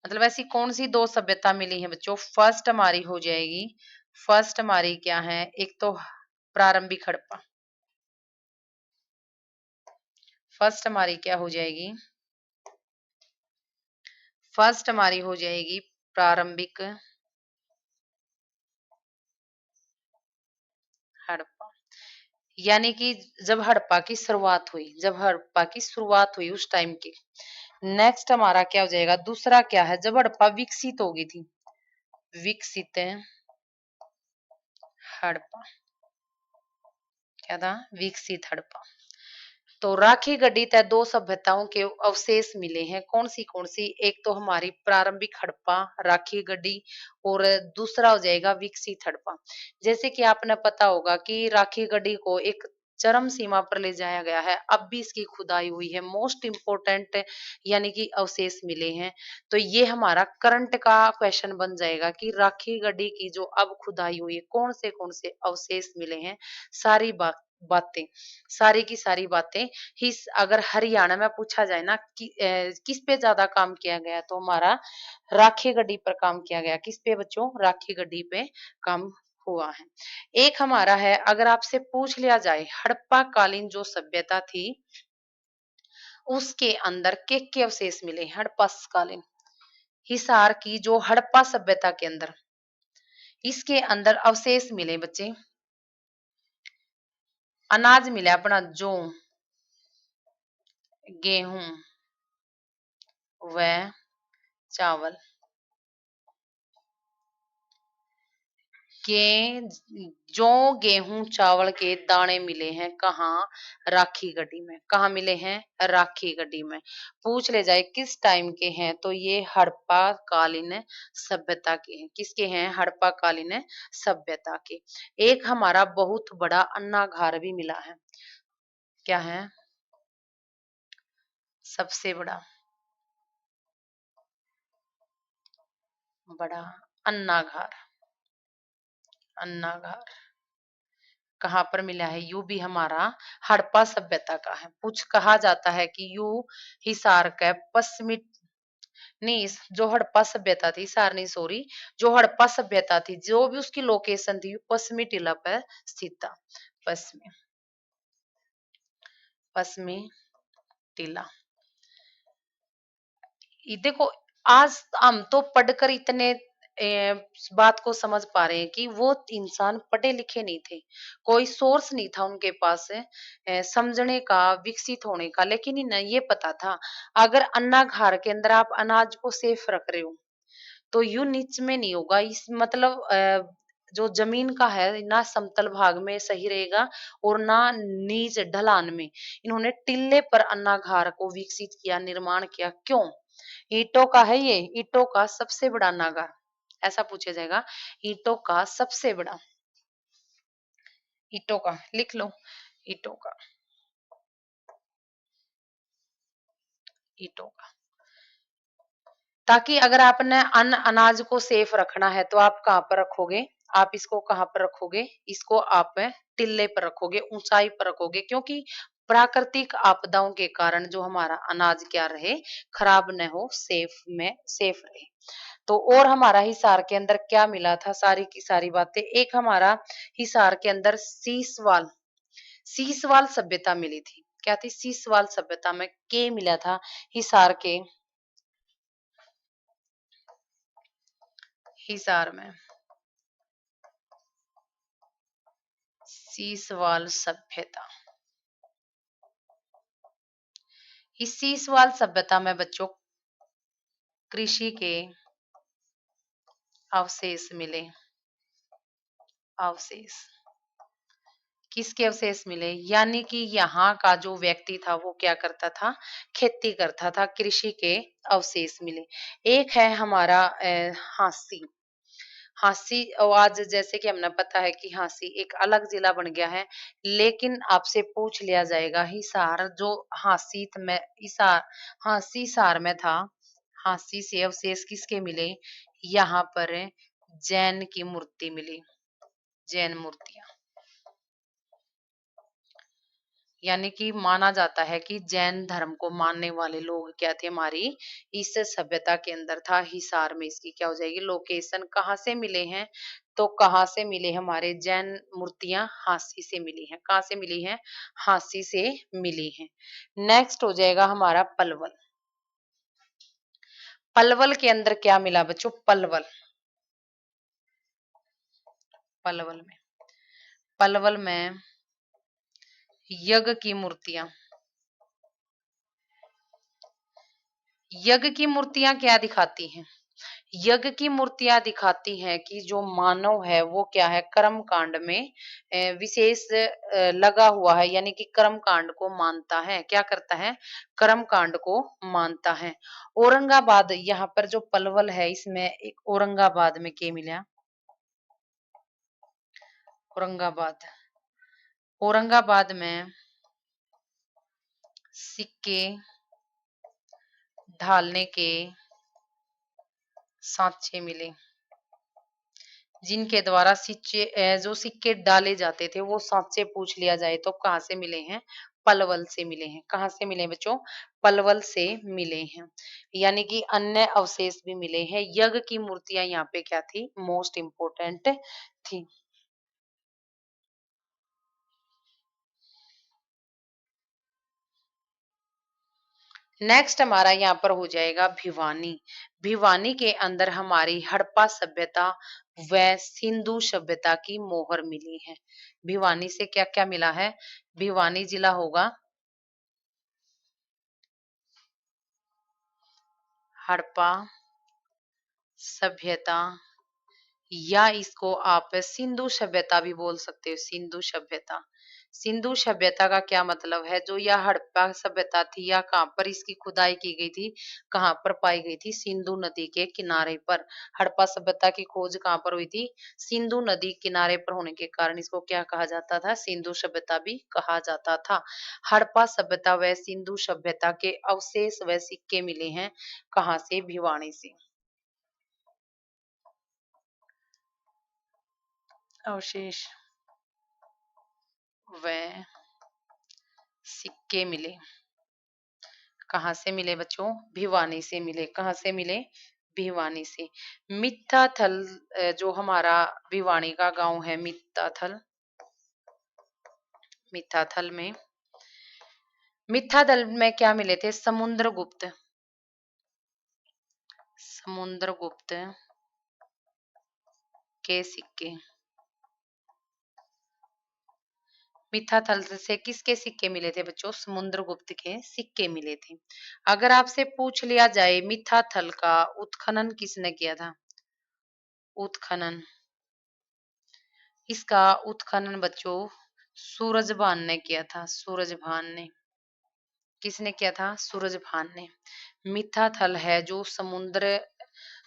मतलब ऐसी कौन सी दो सभ्यता मिली है बच्चों? फर्स्ट हमारी हो जाएगी, फर्स्ट हमारी क्या है? एक तो प्रारंभिक हड़प्पा। फर्स्ट हमारी क्या हो जाएगी? फर्स्ट हमारी हो जाएगी प्रारंभिक हड़प्पा। यानी कि जब हड़प्पा की शुरुआत हुई, जब हड़प्पा की शुरुआत हुई उस टाइम की। नेक्स्ट हमारा क्या हो जाएगा? दूसरा क्या है? जब हड़प्पा विकसित हो गई थी। विकसित हड़प्पा क्या था? विकसित हड़प्पा। तो राखी गढ़ी तय दो सभ्यताओं के अवशेष मिले हैं। कौन सी? एक तो हमारी प्रारंभिक हड़प्पा राखी गढ़ी, और दूसरा हो जाएगा विकसित हड़प्पा। जैसे कि आपने पता होगा कि राखी गढ़ी को एक चरम सीमा पर ले जाया गया है। अब भी इसकी खुदाई हुई है। मोस्ट इम्पोर्टेंट यानी कि अवशेष मिले हैं। तो ये हमारा करंट का क्वेश्चन बन जाएगा कि राखी गढ़ी की जो अब खुदाई हुई है कौन से अवशेष मिले हैं। सारी बातें, सारी की सारी बातें हिस अगर हरियाणा में पूछा जाए ना कि किस पे ज्यादा काम किया गया, तो हमारा राखी गढ़ी पर काम किया गया। किस पे बच्चों? राखी गढ़ी पे काम हुआ है। एक हमारा है, अगर आपसे पूछ लिया जाए हड़प्पा कालीन जो सभ्यता थी उसके अंदर के अवशेष मिले? हड़प्पा कालीन हिसार की जो हड़प्पा सभ्यता के अंदर, इसके अंदर अवशेष मिले बच्चे। अनाज मिला अपना जौ, गेहूं व चावल के, जौ गेहूं चावल के दाने मिले हैं। कहाँ? राखी गढ़ी में। कहाँ मिले हैं? राखी गढ़ी में। पूछ ले जाए किस टाइम के हैं, तो ये हड़प्पा कालीन सभ्यता के हैं। किसके हैं? हड़प्पा कालीन सभ्यता के। एक हमारा बहुत बड़ा अन्नागार भी मिला है। क्या है? सबसे बड़ा बड़ा अन्नागार। अन्नागार कहाँ पर मिला है? यू भी हमारा हड़प्पा सभ्यता का है। कुछ कहा जाता है कि यू हिसार का पश्चिमी नहीं, जो हड़प्पा सभ्यता थी, हिसार नहीं सॉरी, जो हड़प्पा सभ्यता थी, जो भी उसकी लोकेशन थी, पश्चिमी टीला पर स्थित था। पश्चिमी पश्चिमी टीला। ये देखो, आज हम तो पढ़कर इतने बात को समझ पा रहे हैं कि वो इंसान पढ़े लिखे नहीं थे, कोई सोर्स नहीं था उनके पास समझने का, विकसित होने का, लेकिन इन्हें ये पता था अगर अन्नागार के अंदर आप अनाज को सेफ रख रहे हो तो यूं नीच में नहीं होगा। इस मतलब जो जमीन का है ना समतल भाग में सही रहेगा और ना नीच ढलान में। इन्होंने टिल्ले पर अन्नागार को विकसित किया, निर्माण किया। क्यों? ईंटों का है ये, ईंटों का सबसे बड़ा अन्नागार, ऐसा पूछा जाएगा। ईंटों का सबसे बड़ा, ईंटों का लिख लो, ईंटों का, ईंटों का। ताकि अगर आपने अन्न अनाज को सेफ रखना है तो आप कहाँ पर रखोगे? आप इसको कहाँ पर रखोगे? इसको आप टिल्ले पर रखोगे, ऊंचाई पर रखोगे, क्योंकि प्राकृतिक आपदाओं के कारण जो हमारा अनाज क्या रहे, खराब न हो, सेफ रहे। तो और हमारा हिसार के अंदर क्या मिला था? सारी की सारी बातें। एक हमारा हिसार के अंदर सीसवाल सभ्यता मिली थी। क्या थी? सीसवाल सभ्यता में के मिला था हिसार के, हिसार में सीसवाल सभ्यता। इस सीसवाल सभ्यता में बच्चों कृषि के अवशेष मिले। अवशेष किसके अवशेष मिले? यानी कि यहाँ का जो व्यक्ति था वो क्या करता था? खेती करता था, कृषि के अवशेष मिले। एक है हमारा हांसी। हांसी आज जैसे कि हमें पता है कि हांसी एक अलग जिला बन गया है, लेकिन आपसे पूछ लिया जाएगा हिसार जो हांसी हिसार में था, हांसी से अवशेष किसके मिले? यहाँ पर जैन की मूर्ति मिली, जैन मूर्तियां। यानी कि माना जाता है कि जैन धर्म को मानने वाले लोग क्या थे? हमारी इस सभ्यता के अंदर था। हिसार में इसकी क्या हो जाएगी? लोकेशन। कहाँ से मिले हैं? तो कहाँ से मिले? हमारे जैन मूर्तियां हांसी से मिली हैं। कहाँ से मिली हैं? हांसी से मिली हैं। नेक्स्ट हो जाएगा हमारा पलवल। पलवल के अंदर क्या मिला बच्चों? पलवल, पलवल में, पलवल में यज्ञ की मूर्तियां। यज्ञ की मूर्तियां क्या दिखाती हैं? यज्ञ की मूर्तियां दिखाती हैं कि जो मानव है वो क्या है? कर्म कांड में विशेष लगा हुआ है, यानी कि कर्म कांड को मानता है। क्या करता है? कर्म कांड को मानता है। औरंगाबाद, यहाँ पर जो पलवल है इसमें एक औरंगाबाद में क्या मिला? औरंगाबाद, औरंगाबाद में सिक्के ढालने के सांचे मिले, जिनके द्वारा जो सिक्के डाले जाते थे वो सांचे पूछ लिया जाए तो कहाँ से मिले हैं? पलवल से मिले हैं। कहाँ से मिले बच्चों? पलवल से मिले हैं। यानी कि अन्य अवशेष भी मिले हैं। यज्ञ की मूर्तियां यहाँ पे क्या थी? मोस्ट इंपोर्टेंट थी। नेक्स्ट हमारा यहाँ पर हो जाएगा भिवानी। भिवानी के अंदर हमारी हड़प्पा सभ्यता व सिंधु सभ्यता की मोहर मिली है। भिवानी से क्या क्या मिला है? भिवानी जिला होगा हड़प्पा सभ्यता, या इसको आप सिंधु सभ्यता भी बोल सकते हो। सिंधु सभ्यता, सिंधु सभ्यता का क्या मतलब है? जो यह हड़प्पा सभ्यता थी या कहाँ पर इसकी खुदाई की गई थी, कहाँ पर पाई गई थी? सिंधु नदी के किनारे पर। हड़प्पा सभ्यता की खोज कहाँ पर हुई थी? सिंधु नदी किनारे पर होने के कारण इसको क्या कहा जाता था? सिंधु सभ्यता भी कहा जाता था। हड़प्पा सभ्यता व सिंधु सभ्यता के अवशेष व सिक्के मिले हैं कहाँ से? भिवानी से। अवशेष व सिक्के मिले। कहाँ से मिले बच्चों? भिवानी से मिले। कहाँ से मिले? भिवानी से। मित्ताथल जो हमारा भिवानी का गांव है, मित्ताथल, मित्ताथल में, मित्ताथल में क्या मिले थे? समुद्रगुप्त, समुद्रगुप्त के सिक्के। मित्ताथल से किसके सिक्के मिले थे बच्चों? समुद्रगुप्त के सिक्के मिले थे। अगर आपसे पूछ लिया जाए मित्ताथल का उत्खनन किसने किया था? उत्खनन, इसका उत्खनन बच्चों सूरजभान ने किया था। सूरजभान ने। किसने किया था? सूरजभान ने। मित्ताथल है जो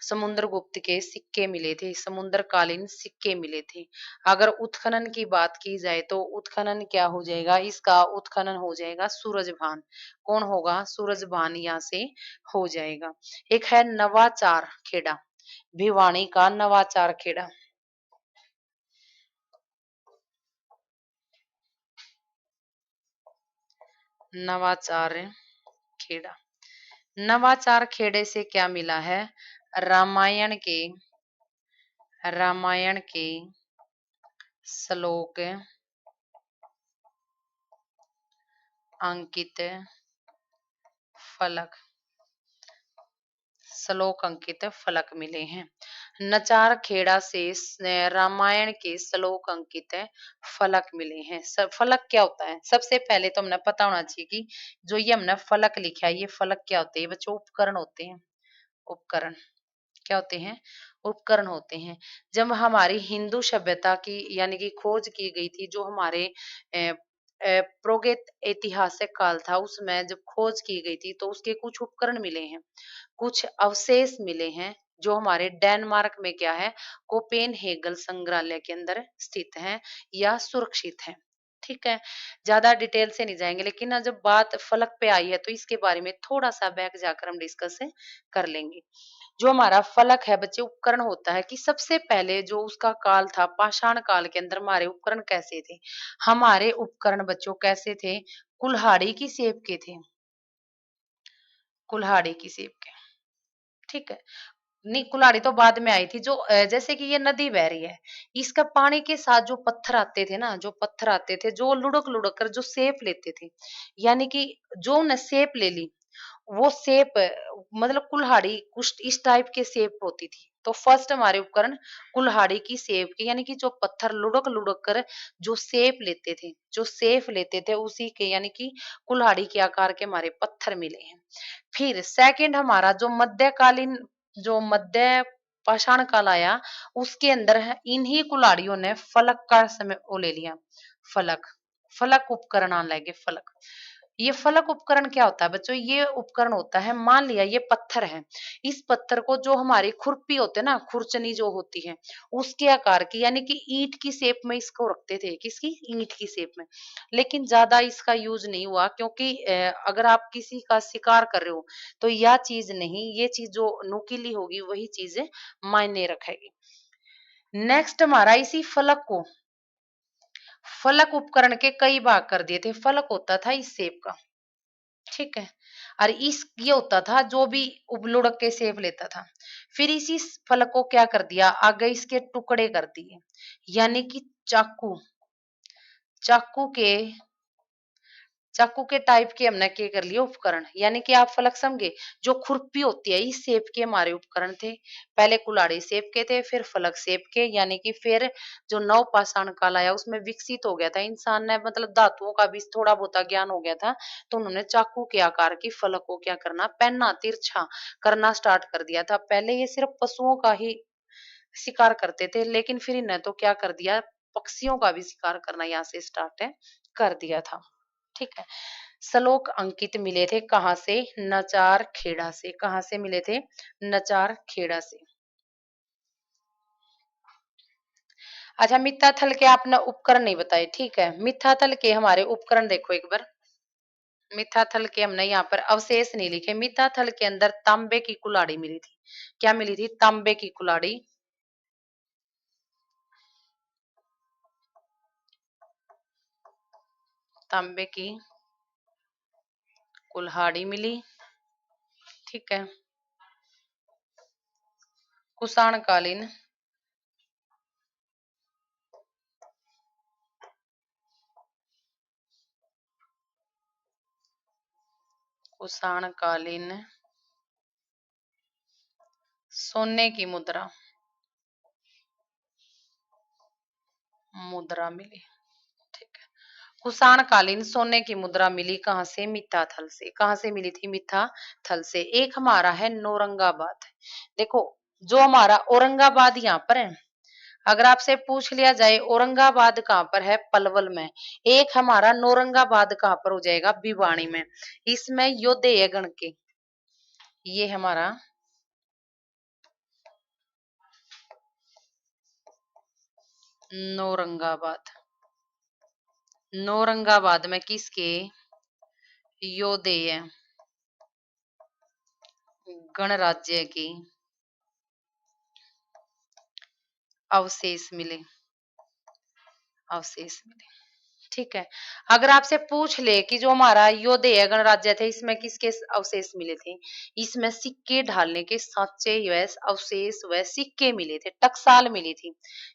समुद्रगुप्त के सिक्के मिले थे, समुद्रकालीन सिक्के मिले थे। अगर उत्खनन की बात की जाए तो उत्खनन क्या हो जाएगा? इसका उत्खनन हो जाएगा सूरजभान। कौन होगा? सूरजभान यहाँ से हो जाएगा। एक है नवाचार खेड़ा, भिवानी का नवाचार खेड़ा। नवाचार खेड़ा, नवाचार खेड़े से क्या मिला है? रामायण के, रामायण के श्लोक अंकित फलक, श्लोक अंकित फलक मिले हैं। नचार खेड़ा से रामायण के श्लोक अंकित फलक मिले हैं। फलक क्या होता है? सबसे पहले तो हमने पता होना चाहिए कि जो ये हमने फलक लिखा है, ये फलक क्या होते हैं बच्चों? उपकरण होते हैं। उपकरण क्या होते हैं? उपकरण होते हैं। जब हमारी हिंदू सभ्यता की यानी कि खोज की गई थी, जो हमारे प्रोगेत ऐतिहासिक काल था, उसमें जब खोज की गई थी तो उसके कुछ उपकरण मिले हैं, कुछ अवशेष मिले हैं, जो हमारे डेनमार्क में क्या है? कोपेनहेगन संग्रहालय के अंदर स्थित हैं या सुरक्षित हैं। ठीक है, ज्यादा डिटेल से नहीं जाएंगे, लेकिन ना जब बात फलक पे आई है तो इसके बारे में थोड़ा सा बैक जाकर हम डिस्कस कर लेंगे। जो हमारा फलक है बच्चे, उपकरण होता है कि सबसे पहले जो उसका काल था, पाषाण काल के अंदर हमारे उपकरण कैसे थे? हमारे उपकरण बच्चों कैसे थे? कुल्हाड़ी की शेप के थे। कुल्हाड़ी की शेप के। ठीक है, नहीं कुल्हाड़ी तो बाद में आई थी। जो जैसे कि ये नदी बह रही है, इसका पानी के साथ जो पत्थर आते थे ना, जो पत्थर आते थे, जो लुढ़क लुढ़क कर जो शेप लेते थे, यानी कि जो न शेप ले ली, वो शेप मतलब कुल्हाड़ी कुछ इस टाइप के शेप होती थी। तो फर्स्ट हमारे उपकरण कुल्हाड़ी की शेप के, यानी कि जो पत्थर लुढ़क लुढ़क कर जो शेप लेते थे, जो शेप लेते थे उसी के, यानी कि कुल्हाड़ी के आकार के हमारे पत्थर मिले हैं। फिर सेकंड हमारा जो मध्यकालीन, जो मध्य पाषाण काल आया, उसके अंदर है इन्हीं कुल्हाड़ियों ने फलक का समय वो ले लिया। फलक, फलक उपकरण आने लगे। फलक, ये फलक उपकरण क्या होता है बच्चों? ये उपकरण होता है, मान लिया ये पत्थर है, इस पत्थर को जो हमारी खुरपी होते हैं ना, खुरचनी जो होती है, उसके आकार की, यानी कि ईंट की शेप में इसको रखते थे। किसकी? ईंट की शेप में। लेकिन ज्यादा इसका यूज नहीं हुआ, क्योंकि अगर आप किसी का शिकार कर रहे हो तो यह चीज नहीं, ये चीज जो नुकीली होगी वही चीज मायने रखेगी। नेक्स्ट हमारा इसी फलक को, फलक उपकरण के कई भाग कर दिए थे। फलक होता था इस शेप का, ठीक है, और इस ये होता था जो भी लुढ़क के शेप लेता था। फिर इसी फलक को क्या कर दिया? आगे इसके टुकड़े कर दिए, यानी कि चाकू, चाकू के, चाकू के टाइप के हमने क्या कर लिए? उपकरण। यानी कि आप फलक समझे, जो खुरपी होती है इस शेप के हमारे उपकरण थे। पहले कुल्हाड़ी शेप के थे, फिर फलक शेप के, यानी कि फिर जो नव पाषाण काल आया उसमें विकसित हो गया था इंसान ने, मतलब धातुओं का भी थोड़ा बहुत ज्ञान हो गया था, तो उन्होंने चाकू के आकार की फलक को क्या करना? पहनना, तिरछा करना स्टार्ट कर दिया था। पहले ये सिर्फ पशुओं का ही शिकार करते थे, लेकिन फिर इन्हें तो क्या कर दिया? पक्षियों का भी शिकार करना यहाँ से स्टार्ट कर दिया था। ठीक है, श्लोक अंकित मिले थे कहाँ से? नचार खेड़ा से। कहाँ से मिले थे? नचार खेड़ा से। अच्छा, मिथ्याथल के आपने उपकरण नहीं बताए, ठीक है, मिथ्याथल के हमारे उपकरण देखो एक बार। मिथ्याथल के हमने यहाँ पर अवशेष नहीं लिखे। मिथ्याथल के अंदर तांबे की कुल्हाड़ी मिली थी। क्या मिली थी? तांबे की कुल्हाड़ी। तांबे की कुल्हाड़ी मिली। ठीक है। कुषाण कालीन कुषाण कालीन सोने की मुद्रा मुद्रा मिली। ठीक है। कुषाण कालीन सोने की मुद्रा मिली कहाँ से? मिथ्याथल से। कहाँ से मिली थी? मिथ्याथल से। एक हमारा है नौरंगाबाद। देखो, जो हमारा औरंगाबाद यहाँ पर है, अगर आपसे पूछ लिया जाए औरंगाबाद कहाँ पर है? पलवल में। एक हमारा नौरंगाबाद कहाँ पर हो जाएगा? भिवाड़ी में। इसमें योद्धेय गण के, ये हमारा नौरंगाबाद। नौरंगाबाद में किसके? योद्धेय गणराज्य की अवशेष मिले। अवशेष मिले। ठीक है। अगर आपसे पूछ ले कि जो हमारा योद्धेय गणराज्य थे, इसमें किसके अवशेष मिले थे? इसमें सिक्के ढालने के साँचे व अवशेष व सिक्के मिले थे। टकसाल मिली थी।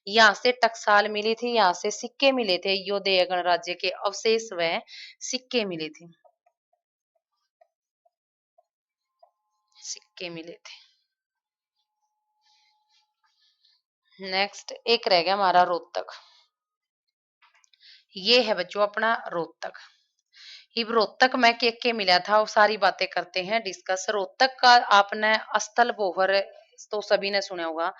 यहाँ से टकसाल मिली थी, यहाँ से सिक्के मिले थे। योद्धेय गणराज्य के अवशेष व सिक्के मिले थे। सिक्के मिले थे। नेक्स्ट एक रह गया हमारा रोहतक। ये है बच्चों अपना रोहतक। इब रोहतक में के मिला था, वो सारी बातें करते हैं डिस्कस। रोहतक का आपने स्थल बोहर तो सभी ने सुना होगा।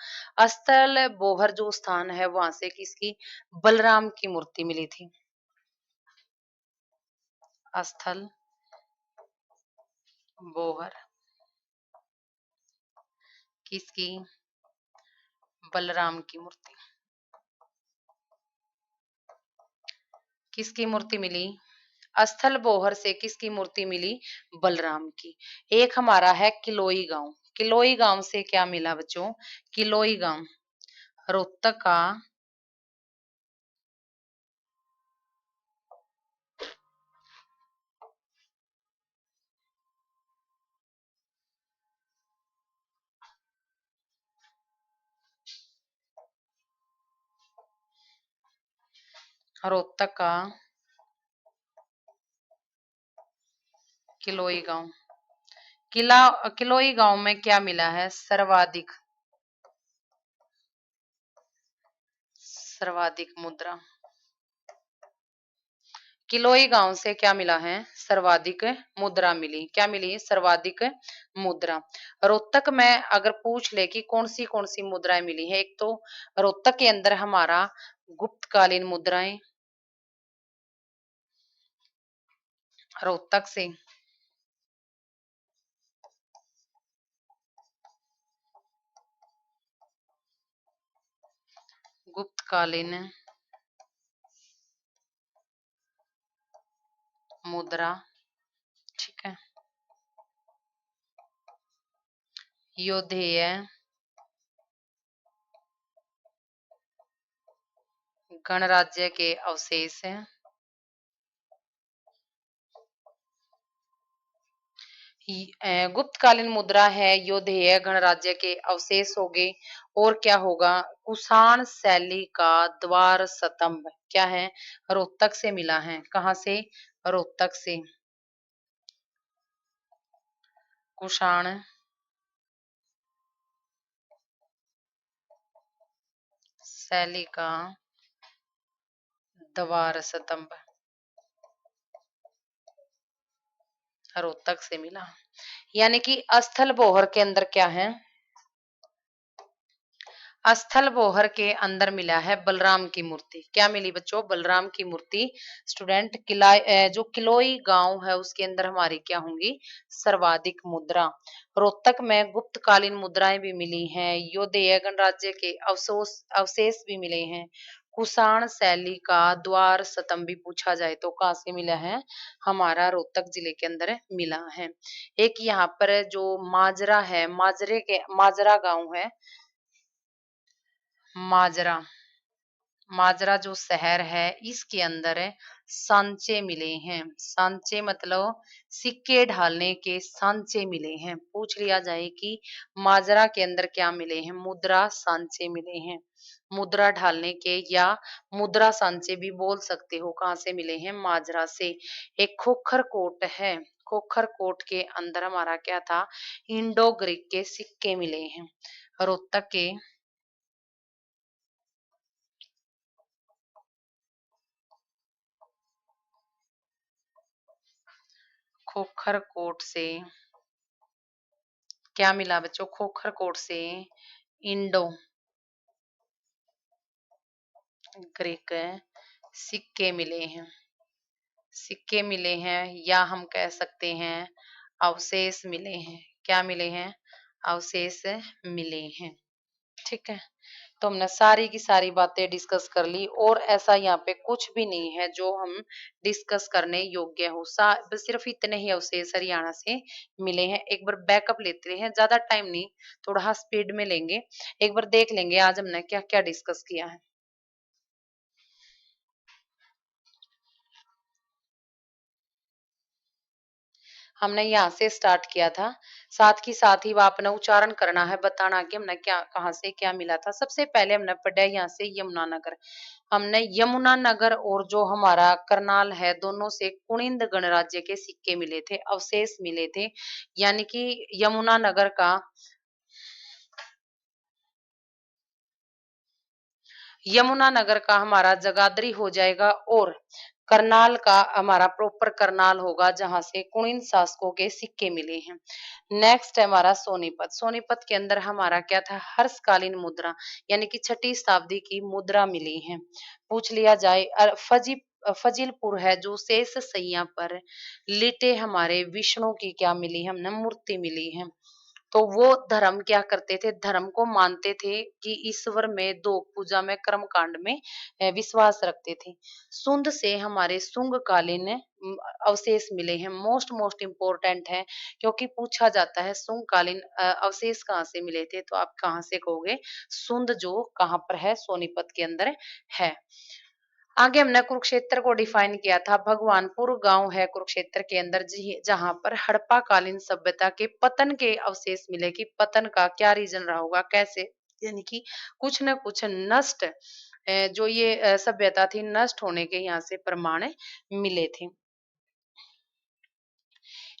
स्थल बोहर जो स्थान है, वहां से किसकी? बलराम की मूर्ति मिली थी। स्थल बोहर किसकी? बलराम की मूर्ति। किसकी मूर्ति मिली? स्थल बोहर से किसकी मूर्ति मिली? बलराम की। एक हमारा है किलोई गांव। किलोई गांव से क्या मिला बच्चों? किलोई गांव रोहतक का रोहतक का किलोई गांव। किलोई गांव में क्या मिला है? सर्वाधिक मुद्रा। किलोई गांव से क्या मिला है? सर्वाधिक मुद्रा मिली। क्या मिली? सर्वाधिक मुद्रा। रोहतक में अगर पूछ ले कि कौन सी मुद्राएं मिली है, एक तो रोहतक के अंदर हमारा गुप्तकालीन मुद्राएं, रोहतक से गुप्तकालीन मुद्रा। ठीक है। योद्धेय गणराज्य के अवशेष हैं। गुप्तकालीन मुद्रा है, योद्धेय गणराज्य के अवशेष हो गए। और क्या होगा? कुषाण शैली का द्वार स्तंभ क्या है? रोहतक से मिला है। कहाँ से? रोहतक से। कुषाण शैली का द्वार स्तंभ रोहतक से मिला। यानी कि स्थल बोहर के अंदर क्या है? स्थल बोहर के अंदर मिला है बलराम की मूर्ति। क्या मिली बच्चों? बलराम की मूर्ति। स्टूडेंट जो किलोई गांव है, उसके अंदर हमारी क्या होंगी? सर्वाधिक मुद्रा। रोहतक में गुप्तकालीन मुद्राएं भी मिली हैं। योद्धेय गणराज्य के अवशेष भी मिले हैं। कुषाण शैली का द्वार स्तंभ भी पूछा जाए तो कहाँ से मिला है? हमारा रोहतक जिले के अंदर मिला है। एक यहाँ पर जो माजरा है, माजरा गांव है। माजरा माजरा जो शहर है इसके अंदर सांचे मिले हैं। सांचे मतलब सिक्के ढालने के सांचे मिले हैं। पूछ लिया जाए कि माजरा के अंदर क्या मिले हैं, मुद्रा सांचे मिले हैं। मुद्रा ढालने के या मुद्रा सांचे भी बोल सकते हो। कहाँ से मिले हैं, माजरा से। एक खोखर कोट है, खोखर कोट के अंदर हमारा क्या था, इंडो ग्रीक के सिक्के मिले हैं। रोहतक के खोखर कोट से क्या मिला बच्चों, खोखर कोट से इंडो ग्रीक सिक्के मिले हैं। सिक्के मिले हैं या हम कह सकते हैं अवशेष मिले हैं। क्या मिले हैं, अवशेष मिले हैं। ठीक है, तो हमने सारी की सारी बातें डिस्कस कर ली और ऐसा यहाँ पे कुछ भी नहीं है जो हम डिस्कस करने योग्य हो। बस सिर्फ इतने ही अवशेष हरियाणा से मिले हैं। एक बार बैकअप लेते हैं, ज्यादा टाइम नहीं, थोड़ा स्पीड में लेंगे। एक बार देख लेंगे आज हमने क्या क्या डिस्कस किया है। हमने यहाँ से स्टार्ट किया था, साथ ही आपने उच्चारण करना है, बताना कि हमने क्या कहाँ से क्या मिला था। सबसे पहले हमने पढ़ा यहाँ से यमुनानगर। हमने यमुनानगर और जो हमारा करनाल है दोनों से कुनिंद गणराज्य के सिक्के मिले थे, अवशेष मिले थे। यानी कि यमुनानगर का, यमुनानगर का हमारा जगाधरी हो जाएगा और करनाल का हमारा प्रॉपर करनाल होगा जहां से कुनिंद शासकों के सिक्के मिले हैं। नेक्स्ट है हमारा सोनीपत। सोनीपत के अंदर हमारा क्या था, हर्षकालीन मुद्रा यानी कि छठी शताब्दी की मुद्रा मिली है। पूछ लिया जाए फजीलपुर है जो शेष सैया पर लेटे हमारे विष्णु की क्या मिली है, हमने मूर्ति मिली है। तो वो धर्म क्या करते थे, धर्म को मानते थे कि ईश्वर में दो, पूजा में कर्म कांड में विश्वास रखते थे। सुंद से हमारे सुंग कालीन अवशेष मिले हैं। मोस्ट मोस्ट इम्पोर्टेंट है क्योंकि पूछा जाता है सुंग कालीन अवशेष कहाँ से मिले थे, तो आप कहाँ से कहोगे, सुंद जो कहाँ पर है, सोनीपत के अंदर है। आगे हमने कुरुक्षेत्र को डिफाइन किया था। भगवानपुर गांव है कुरुक्षेत्र के अंदर जहां पर हड़प्पा कालीन सभ्यता के पतन के अवशेष मिले। कि पतन का क्या रीजन रहा होगा, कैसे, यानी कि कुछ न कुछ नष्ट जो ये सभ्यता थी नष्ट होने के यहाँ से प्रमाण मिले थे।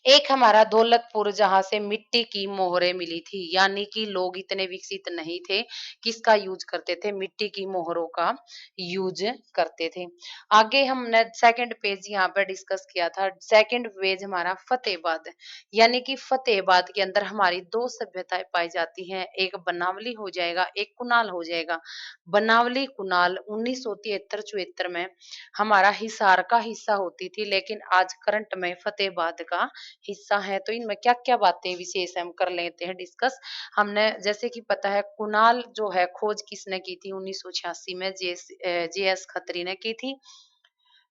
एक हमारा दौलतपुर जहां से मिट्टी की मोहरें मिली थी, यानी कि लोग इतने विकसित नहीं थे, किसका यूज करते थे, मिट्टी की मोहरों का यूज करते थे। आगे हमने सेकंड पेज यहाँ पर डिस्कस किया था। सेकंड पेज हमारा फतेहाबाद, यानी कि फतेहाबाद के अंदर हमारी दो सभ्यताएं पाई जाती हैं, एक बनावली हो जाएगा, एक कुनाल हो जाएगा। बनावली कुनाल 1973-74 में हमारा हिसार का हिस्सा होती थी, लेकिन आज करंट में फतेहाबाद का हिस्सा है। तो इनमें क्या क्या बातें विशेष हम कर लेते हैं डिस्कस। हमने जैसे कि पता है कुणाल जो है खोज किसने की थी, 1986 में जे एस खत्री ने की थी।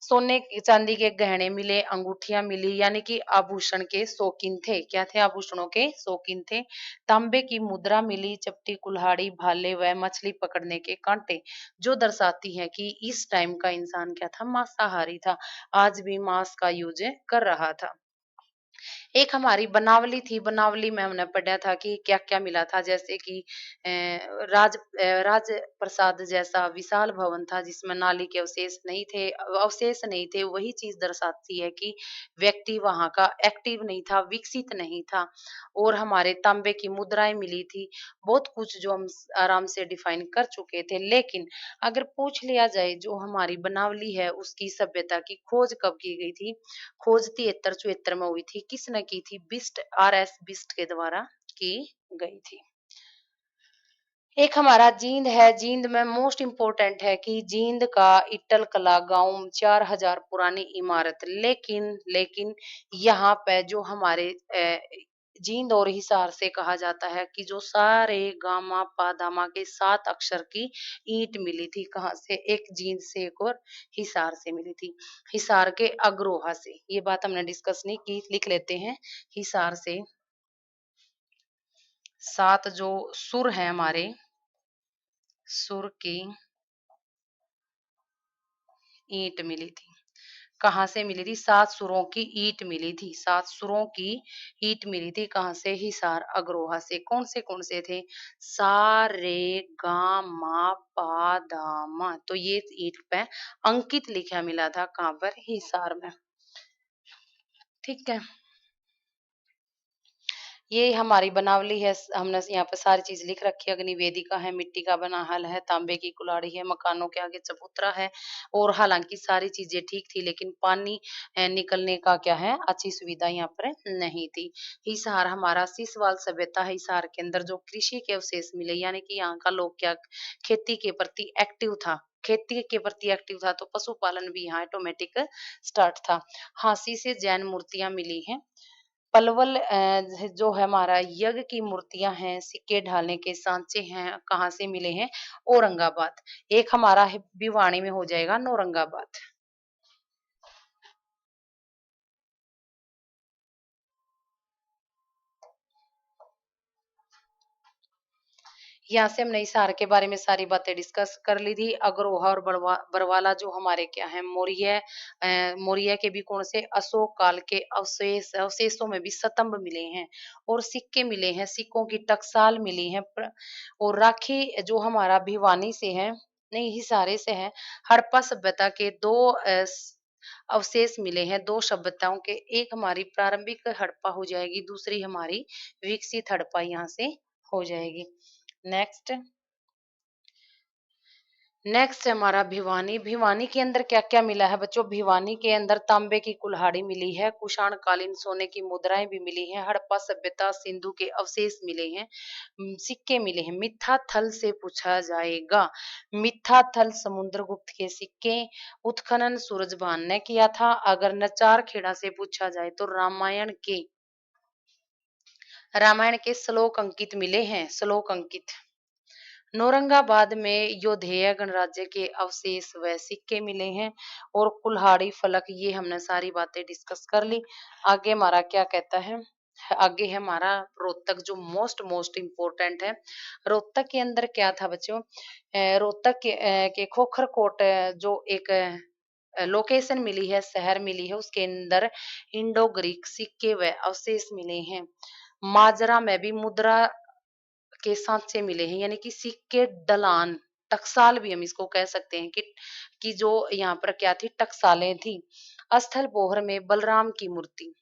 सोने चांदी के गहने मिले, अंगूठियां मिली, यानी कि आभूषण के शौकीन थे। क्या थे, आभूषणों के शौकीन थे। तांबे की मुद्रा मिली, चपटी, कुल्हाड़ी, भाले व मछली पकड़ने के कांटे, जो दर्शाती है कि इस टाइम का इंसान क्या था, मांसाहारी था, आज भी मांस का यूज कर रहा था। एक हमारी बनावली थी, बनावली में हमने पढ़ा था कि क्या क्या मिला था, जैसे कि राज प्रसाद जैसा विशाल भवन था जिसमें नाली के अवशेष नहीं थे, अवशेष नहीं थे। वही चीज दर्शाती है कि व्यक्ति वहां का एक्टिव नहीं था, विकसित नहीं था। और हमारे तांबे की मुद्राएं मिली थी। बहुत कुछ जो हम आराम से डिफाइन कर चुके थे। लेकिन अगर पूछ लिया जाए जो हमारी बनावली है उसकी सभ्यता की खोज कब की गई थी, खोज 73-74 में हुई थी। किसने की थी, बिस्ट, आर एस बिस्ट के द्वारा की गई थी। एक हमारा जींद है। जींद में मोस्ट इम्पोर्टेंट है कि जींद का इटल कला गांव 4000 पुरानी इमारत, लेकिन लेकिन यहाँ पे जो हमारे जींद और हिसार से कहा जाता है कि जो सारे गामा पादामा के 7 अक्षर की ईंट मिली थी, कहाँ से, एक जींद से एक और हिसार से मिली थी। हिसार के अग्रोहा से, ये बात हमने डिस्कस नहीं की, लिख लेते हैं। हिसार से 7 जो सुर है हमारे, सुर की ईंट मिली थी। कहाँ से मिली थी? 7 सुरों की ईंट मिली थी। 7 सुरों की ईंट मिली थी कहाँ से? हिसार अग्रोहा से। कौन से थे? सा रे गा मा पा धा मा। तो ये ईंट पे अंकित लिखा मिला था कहाँ पर? हिसार में। ठीक है। ये हमारी बनावली है। हमने यहाँ पे सारी चीज लिख रखी है। अग्निवेदिका है, मिट्टी का बना हल है, तांबे की कुल्हाड़ी है, मकानों के आगे चबूतरा है। और हालांकि सारी चीजें ठीक थी, लेकिन पानी निकलने का क्या है? अच्छी सुविधा यहाँ पर नहीं थी। हिसार हमारा सीसवाल सभ्यता है। हिसार के अंदर जो कृषि के अवशेष मिले, यानी कि यहाँ का लोग क्या खेती के प्रति एक्टिव था। खेती के प्रति एक्टिव था, तो पशुपालन भी यहाँ ऑटोमेटिक स्टार्ट था। हांसी से जैन मूर्तियां मिली हैं। पलवल जो है हमारा यज्ञ की मूर्तियां हैं, सिक्के ढालने के सांचे हैं, कहाँ से मिले हैं? औरंगाबाद। एक हमारा है भिवानी में हो जाएगा नौरंगाबाद। यहाँ से हमने हिसार के बारे में सारी बातें डिस्कस कर ली थी। अग्रोहा और बरवाला जो हमारे क्या है? मौर्य। मौर्य के भी कौन से? अशोक काल के अवशेषों में भी स्तंभ मिले हैं और सिक्के मिले हैं। सिक्कों की टकसाल मिली है। और राखी जो हमारा भिवानी से है, नहीं हिसारे से है। हड़प्पा सभ्यता के दो अवशेष मिले हैं, दो सभ्यताओं के। एक हमारी प्रारंभिक हड़प्पा हो जाएगी, दूसरी हमारी विकसित हड़प्पा यहाँ से हो जाएगी। नेक्स्ट। नेक्स्ट है हमारा भिवानी। भिवानी के अंदर क्या क्या मिला है बच्चों? भिवानी के अंदर तांबे की कुल्हाड़ी मिली है, कुषाण कालीन सोने की मुद्राएं भी मिली हैं, हड़प्पा सभ्यता सिंधु के अवशेष मिले हैं, सिक्के मिले हैं। मिथ्या थल से पूछा जाएगा। मिथ्या थल समुद्रगुप्त के सिक्के। उत्खनन सूरजभान ने किया था। अगर नचार खेड़ा से पूछा जाए तो रामायण के श्लोक अंकित मिले हैं, श्लोक अंकित। नौरंगाबाद में योधेय गणराज्य के अवशेष व सिक्के मिले हैं। और कुल्हाड़ी फलक, ये हमने सारी बातें डिस्कस कर ली। आगे हमारा क्या कहता है? आगे है हमारा रोहतक, जो मोस्ट इम्पोर्टेंट है। रोहतक के अंदर क्या था बच्चों? रोहतक के खोखर कोट जो एक लोकेशन मिली है, शहर मिली है, उसके अंदर इंडो ग्रीक सिक्के व अवशेष मिले हैं। माजरा में भी मुद्रा के सांचे मिले हैं, यानी कि सिक्के ढलान, टकसाल भी हम इसको कह सकते हैं कि जो यहाँ पर क्या थी? टकसालें थी। स्थल पोहर में बलराम की मूर्ति।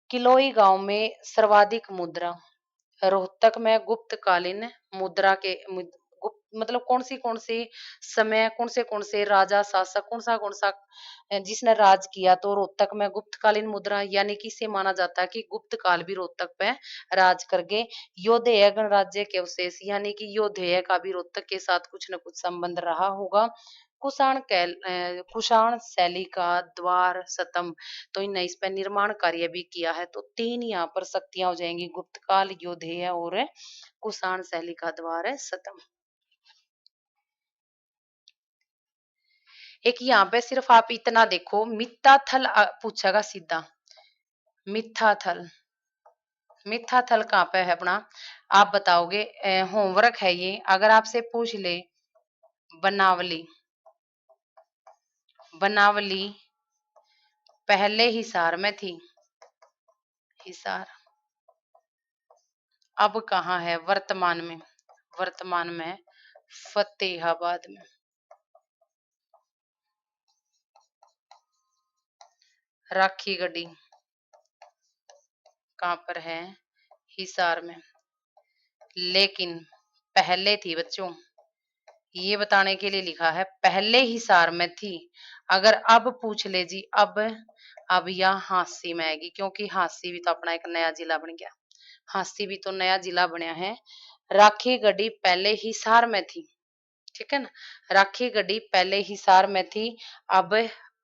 किलोई गांव में सर्वाधिक मुद्रा। रोहतक में गुप्तकालीन मुद्रा के गुप्त मतलब कौन सी समय, कौन से राजा शासक, कौन सा जिसने राज किया, तो रोहतक में गुप्तकालीन मुद्रा, यानी कि इसे माना जाता है कि गुप्त काल भी रोहतक पे राज कर गए। योधेय गणराज्य के अवशेष, यानी कि योधेय का भी रोहतक के साथ कुछ न कुछ संबंध रहा होगा। कुषाण शैली का द्वार स्तंभ, तो इनने इस पर निर्माण कार्य भी किया है। तो तीन यहाँ पर शक्तियां हो जाएंगी, गुप्तकाल, योधेय और कुषाण शैली का द्वार स्तंभ। एक यहाँ पे सिर्फ आप इतना देखो, मित्ता थल पूछेगा सीधा। मिथ्या थल, मिथ्या थल कहाँ पे है अपना? आप बताओगे। होमवर्क है ये। अगर आपसे पूछ ले बनावली, बनावली पहले हिसार में थी। हिसार अब कहाँ है? वर्तमान में। वर्तमान में फतेहाबाद में। राखी गढ़ी कहाँ पर है? हिसार में। लेकिन पहले थी बच्चों, ये बताने के लिए लिखा है पहले हिसार में थी। अगर अब पूछ ले जी, अब यह हांसी में आएगी, क्योंकि हांसी भी तो अपना एक नया जिला बन गया। हांसी भी तो नया जिला बनया है। राखी गढ़ी पहले हिसार में थी, ठीक है ना? राखी गढ़ी पहले हिसार में थी। अब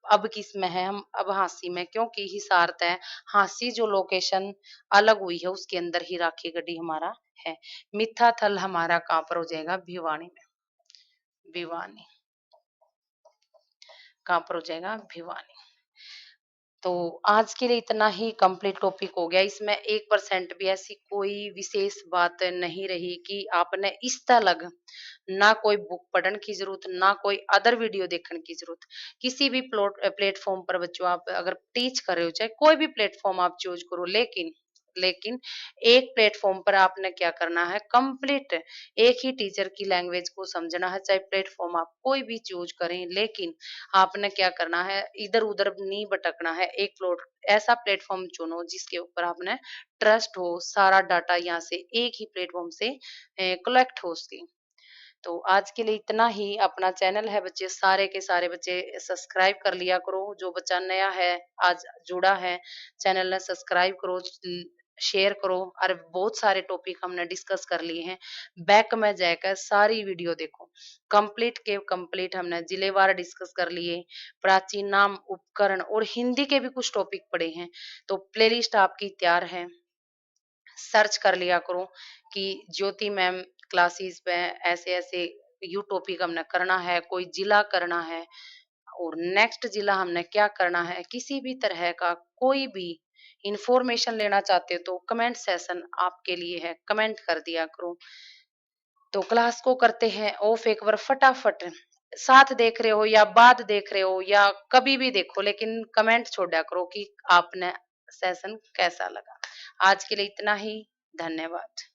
अब किस में है? हम अब हांसी में, क्योंकि हिसार तय हांसी जो लोकेशन अलग हुई है, उसके अंदर ही राखी गढ़ी हमारा है। मिथा थल हमारा कहाँ पर हो जाएगा? भिवानी में। भिवानी कहाँ पर हो जाएगा? भिवानी। तो आज के लिए इतना ही कंप्लीट टॉपिक हो गया। इसमें 1% भी ऐसी कोई विशेष बात नहीं रही कि आपने इस तलग ना कोई बुक पढ़ने की ज़रूरत, ना कोई अदर वीडियो देखने की ज़रूरत। किसी भी प्लेटफ़ॉर्म पर बच्चों आप अगर टीच कर रहे हो, चाहे कोई भी प्लेटफ़ॉर्म आप चूज़ करो, लेकिन लेकिन एक प्लेटफ़ॉर्म पर आपने क्या करना है, कंप्लीट एक ही टीचर की लैंग्वेज को समझना है, चाहे प्लेटफ़ॉर्म आप कोई भी चूज़ करें, लेकिन आपने क्या करना है, इधर-उधर नहीं भटकना है। एक प्लोट ऐसा प्लेटफ़ॉर्म चुनो जिसके ऊपर आपने ट्रस्ट हो, सारा डाटा यहाँ से एक ही प्लेटफ़ॉर्म से कलेक्ट हो सके। तो आज के लिए इतना ही। अपना चैनल है बच्चे, सारे के सारे बच्चे सब्सक्राइब कर लिया करो। जो बच्चा नया है, आज जुड़ा है, चैनल ने सब्सक्राइब करो, शेयर करो। और बहुत सारे टॉपिक हमने डिस्कस कर लिए हैं। बैक में जाकर सारी वीडियो देखो। कंप्लीट के कंप्लीट हमने जिलेवार डिस्कस कर लिए, प्राचीन नाम, उपकरण और हिंदी के भी कुछ टॉपिक पढ़े हैं। तो प्लेलिस्ट आपकी तैयार है। सर्च कर लिया करो कि ज्योति मैम क्लासेस में ऐसे-ऐसे यू टॉपिक हमने करना है, कोई जिला करना है और नेक्स्ट जिला हमने क्या करना है, किसी भी तरह का कोई भी इंफॉर्मेशन लेना चाहते हो तो कमेंट सेशन आपके लिए है, कमेंट कर दिया करो। तो क्लास को करते हैं ऑफ एक बार फटाफट। साथ देख रहे हो या बाद देख रहे हो या कभी भी देखो, लेकिन कमेंट छोड़ा करो कि आपने सेशन कैसा लगा। आज के लिए इतना ही। धन्यवाद।